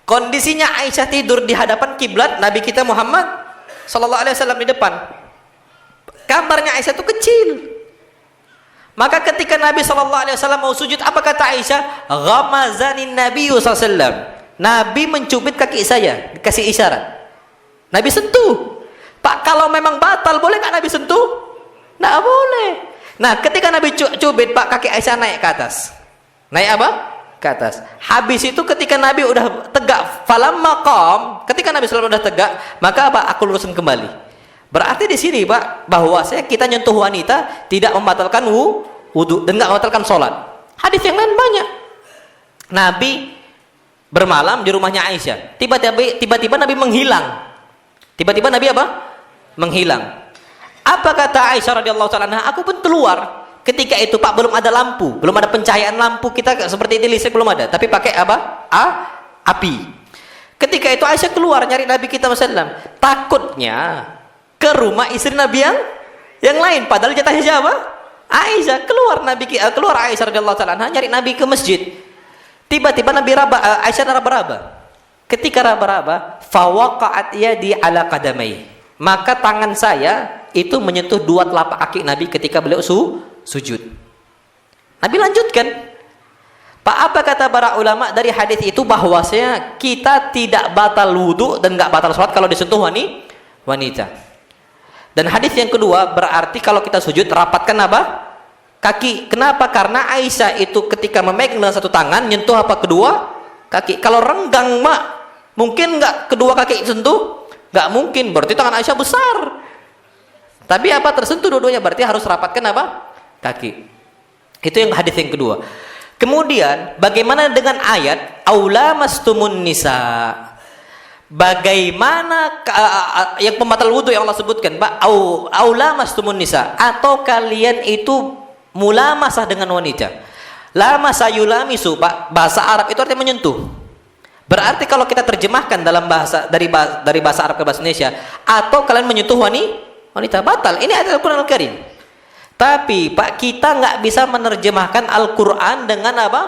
Kondisinya Aisyah tidur di hadapan kiblat, Nabi kita Muhammad sallallahu alaihi wasallam di depan. Kamarnya Aisyah itu kecil. Maka ketika Nabi sallallahu alaihi wasallam mau sujud, apa kata Aisyah? Ghamazanin Nabi sallallahu alaihi wasallam. Nabi mencubit kaki saya, dikasih isyarat. Nabi sentuh. Pak, kalau memang batal, boleh nggak Nabi sentuh? Nggak boleh. Nah, ketika Nabi cubit, Pak, kaki Aisyah naik ke atas. Naik apa? Ke atas. Habis itu ketika Nabi udah tegak, falamma qam, ketika Nabi SAW udah tegak, maka apa? Aku luruskan kembali. Berarti di sini, Pak, bahwa kita nyentuh wanita tidak membatalkan wudu dan nggak membatalkan sholat. Hadis yang lain banyak. Nabi bermalam di rumahnya Aisyah. Tiba-tiba Nabi menghilang. Tiba-tiba Nabi apa? Menghilang. Apa kata Aisyah radhiyallahu taala anha? Aku pun keluar. Ketika itu, Pak, belum ada lampu, belum ada pencahayaan lampu kita seperti ini, listrik belum ada, tapi pakai apa? Api. Ketika itu Aisyah keluar nyari Nabi kita sallam. Takutnya ke rumah istri Nabi yang lain, padahal jatahnya siapa? Aisyah. Keluar Aisyah radhiyallahu taala anha nyari Nabi ke masjid. Tiba-tiba Aisyah raba-raba. Ketika raba-raba, fawaqa'at yadi ala qadamai. Maka tangan saya itu menyentuh dua telapak kaki Nabi ketika beliau sujud. Nabi lanjutkan. Pak, apa kata para ulama dari hadis itu? Bahwasanya kita tidak batal wudu dan nggak batal sholat kalau disentuh wanita. Dan hadis yang kedua berarti kalau kita sujud rapatkan apa? Kaki. Kenapa? Karena Aisyah itu ketika memegang dengan satu tangan nyentuh apa? Kedua kaki. Kalau renggang, Mak, mungkin nggak kedua kaki sentuh? Nggak mungkin. Berarti tangan Aisyah besar. Tapi apa? Tersentuh dua-duanya, berarti harus rapatkan apa? Kaki. Itu yang hadis yang kedua. Kemudian bagaimana dengan ayat aula mastumun nisa? Bagaimana yang pembatal wudu yang Allah sebutkan, Pak? Aula mastumun nisa, atau kalian itu mulamasah dengan wanita. Lamasa yulamisu, Pak, bahasa Arab itu artinya menyentuh. Berarti kalau kita terjemahkan dalam bahasa dari bahasa Arab ke bahasa Indonesia, atau kalian menyentuh wanita, batal. Ini ayat Al-Quran Al-Karim. Tapi, Pak, kita nggak bisa menerjemahkan Al-Quran dengan apa?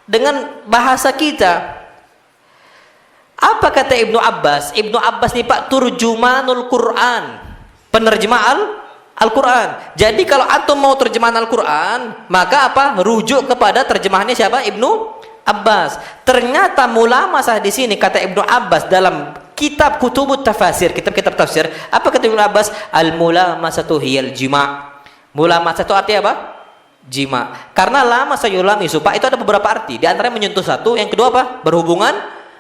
Dengan bahasa kita. Apa kata Ibnu Abbas? Ibnu Abbas nih, Pak, turjumanul Quran, penerjemah Al-Quran. Jadi kalau antum mau terjemahan Al-Quran, maka apa? Rujuk kepada terjemahannya siapa? Ibnu Abbas. Ternyata mulamasah di sini kata Ibnu Abbas dalam kitab kutubut tafsir, kitab-kitab tafsir. Apa kata Ibnu Abbas? Al-mulamasatu hiyal jima'. Mulamasah itu artinya apa? Jima. Karena lama sayulamisu, Pak, itu ada beberapa arti. Di antaranya menyentuh satu, yang kedua apa? Berhubungan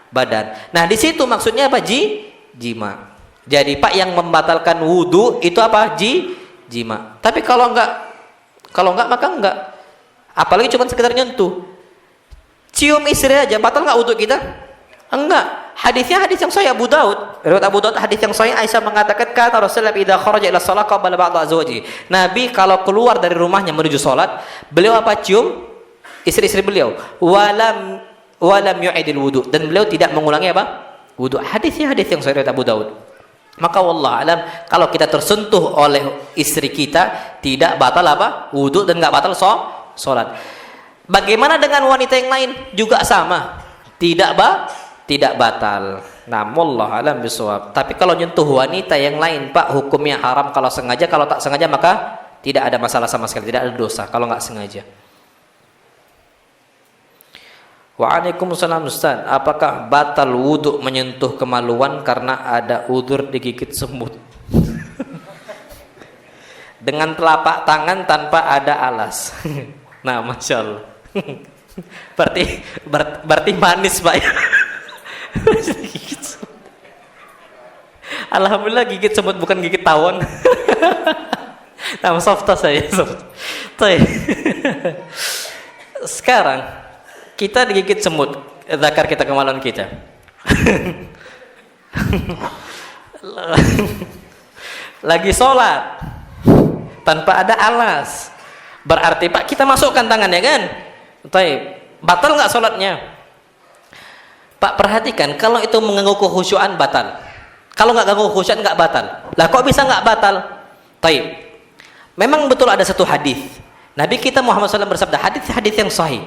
badan. Nah, di situ maksudnya apa? Jima. Jadi, Pak, yang membatalkan wudu itu apa? Jima. Tapi kalau enggak maka enggak. Apalagi cuma sekedar nyentuh. Cium istri aja batal enggak wudu kita? Enggak. hadisnya hadis yang sahih Abu Daud. Riwayat Abu Daud hadis yang sahih, Aisyah mengatakan kata Rasulullah idza kharaja ila shalah qabala ba'd azwajihi. Nabi kalau keluar dari rumahnya menuju salat, beliau apa? Cium istri-istri beliau. Walam yu'idil wudu, dan beliau tidak mengulangi apa? Wudu. Hadisnya hadis yang sahih riwayat Abu Daud. Maka wallah alam, kalau kita tersentuh oleh istri kita, tidak batal apa? Wudu, dan enggak batal salat. Bagaimana dengan wanita yang lain? Juga sama. Tidak batal. Nah, wallah alam bisawab. Tapi kalau nyentuh wanita yang lain, Pak, hukumnya haram kalau sengaja. Kalau tak sengaja maka tidak ada masalah sama sekali, tidak ada dosa kalau nggak sengaja. Waalaikumsalam Ustaz, apakah batal wudhu menyentuh kemaluan karena ada udzur digigit semut? Dengan telapak tangan tanpa ada alas. Nah, Masya Allah. berarti manis, Pak. Alhamdulillah gigit semut bukan gigit tawon. Nah, softa saya. Sekarang kita digigit semut, zakar kita, kemaluan kita. Lagi sholat tanpa ada alas, berarti Pak kita masukkan tangannya kan? Batal nggak sholatnya? Pak perhatikan, kalau itu mengganggu kekhusyuan batal. Kalau nggak ganggu kekhusyuan nggak batal. Lah kok bisa nggak batal? Memang betul ada satu hadis. Nabi kita Muhammad SAW bersabda, hadis yang sahih.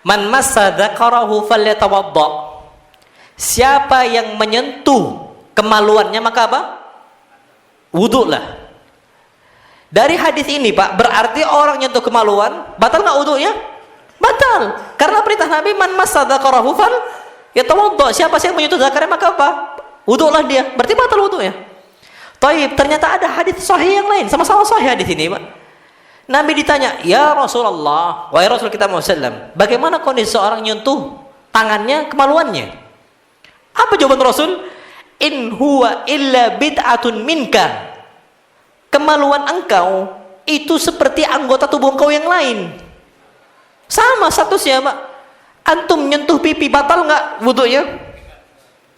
Man massa dzakarahu falyatawadda. Siapa yang menyentuh kemaluannya maka apa? Wudulah. Dari hadis ini, Pak, berarti orang nyentuh kemaluan batal nggak wudunya? Batal. Karena perintah Nabi, man massa dzakarahu falyatawadda. Siapa yang menyentuh zakarnya maka apa? Wudulah dia. Berarti batal wudunya. Ternyata ada hadis sahih yang lain, sama-sama sahih hadis ini, Pak. Nabi ditanya, ya Rasulullah, wahai Rasul kita Muhammad, bagaimana kondisi seorang nyentuh tangannya kemaluannya? Apa jawaban Rasul? In huwa illa bid'atun minka. Kemaluan engkau itu seperti anggota tubuh engkau yang lain. Sama statusnya, Pak. Antum nyentuh pipi, batal nggak wudunya?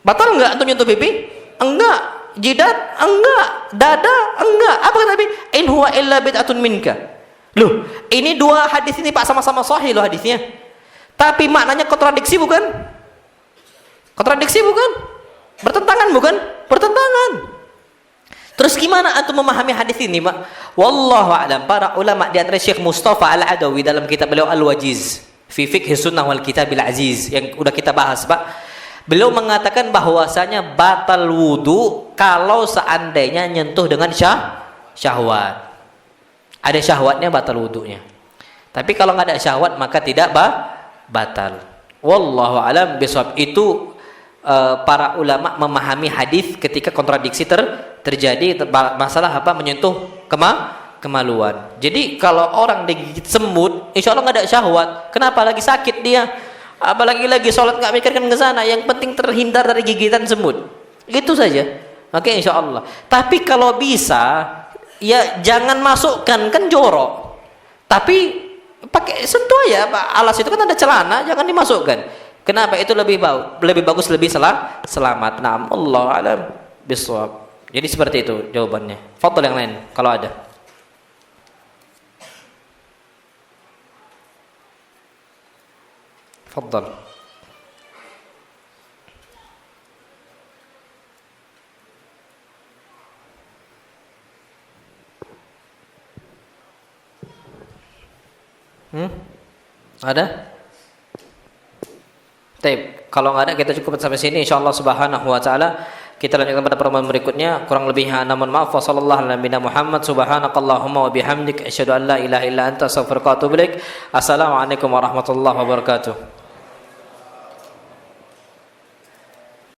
Batal nggak antum nyentuh pipi? Enggak. Jidat? Enggak. Dada? Enggak. Apa kata Nabi? In huwa illa bid'atun minka. Loh, ini dua hadis ini, Pak, sama-sama sahih loh hadisnya. Tapi maknanya kontradiksi bukan? Kontradiksi bukan? Bertentangan bukan? Bertentangan. Terus gimana antum memahami hadis ini, Pak? Wallahu a'lam. Para ulama di antara Syekh Mustafa Al-Adawi dalam kitab beliau Al-Wajiz fi Fiqh Sunnah wal Kitabil Aziz yang udah kita bahas, Pak. Beliau mengatakan bahwasanya batal wudu kalau seandainya nyentuh dengan syahwat. Ada syahwatnya batal wudunya. Tapi kalau nggak ada syahwat maka tidak batal. Wallahu alam bisawab. Itu para ulama memahami hadis ketika kontradiksi terjadi masalah apa? Menyentuh kemaluan. Jadi kalau orang digigit semut, insya Allah nggak ada syahwat. Kenapa? Lagi sakit dia. Apalagi lagi sholat nggak mikirkan ke sana. Yang penting terhindar dari gigitan semut. Gitu saja. Oke, insya Allah. Tapi kalau bisa, ya jangan masukkan, kan jorok. Tapi pakai sentuh ya, Pak. Alas itu kan ada celana, jangan dimasukkan. Kenapa? Itu lebih bagus, lebih selamat. Nah, Allah alam bisawab. Jadi seperti itu jawabannya. Fadhil yang lain kalau ada. Fadhil. Ada? Kalau nggak ada kita cukup sampai sini, insyaallah subhanahu wa taala. Kita lanjutkan pada pertemuan berikutnya. Kurang lebihnya namun maaf. Wassallallahu ala nabiyina Muhammad. Subhanakallahumma wa bihamdik asyhadu an la ilaha illa anta astaghfiruka wa atubu ilaik. Assalamualaikum warahmatullahi wabarakatuh.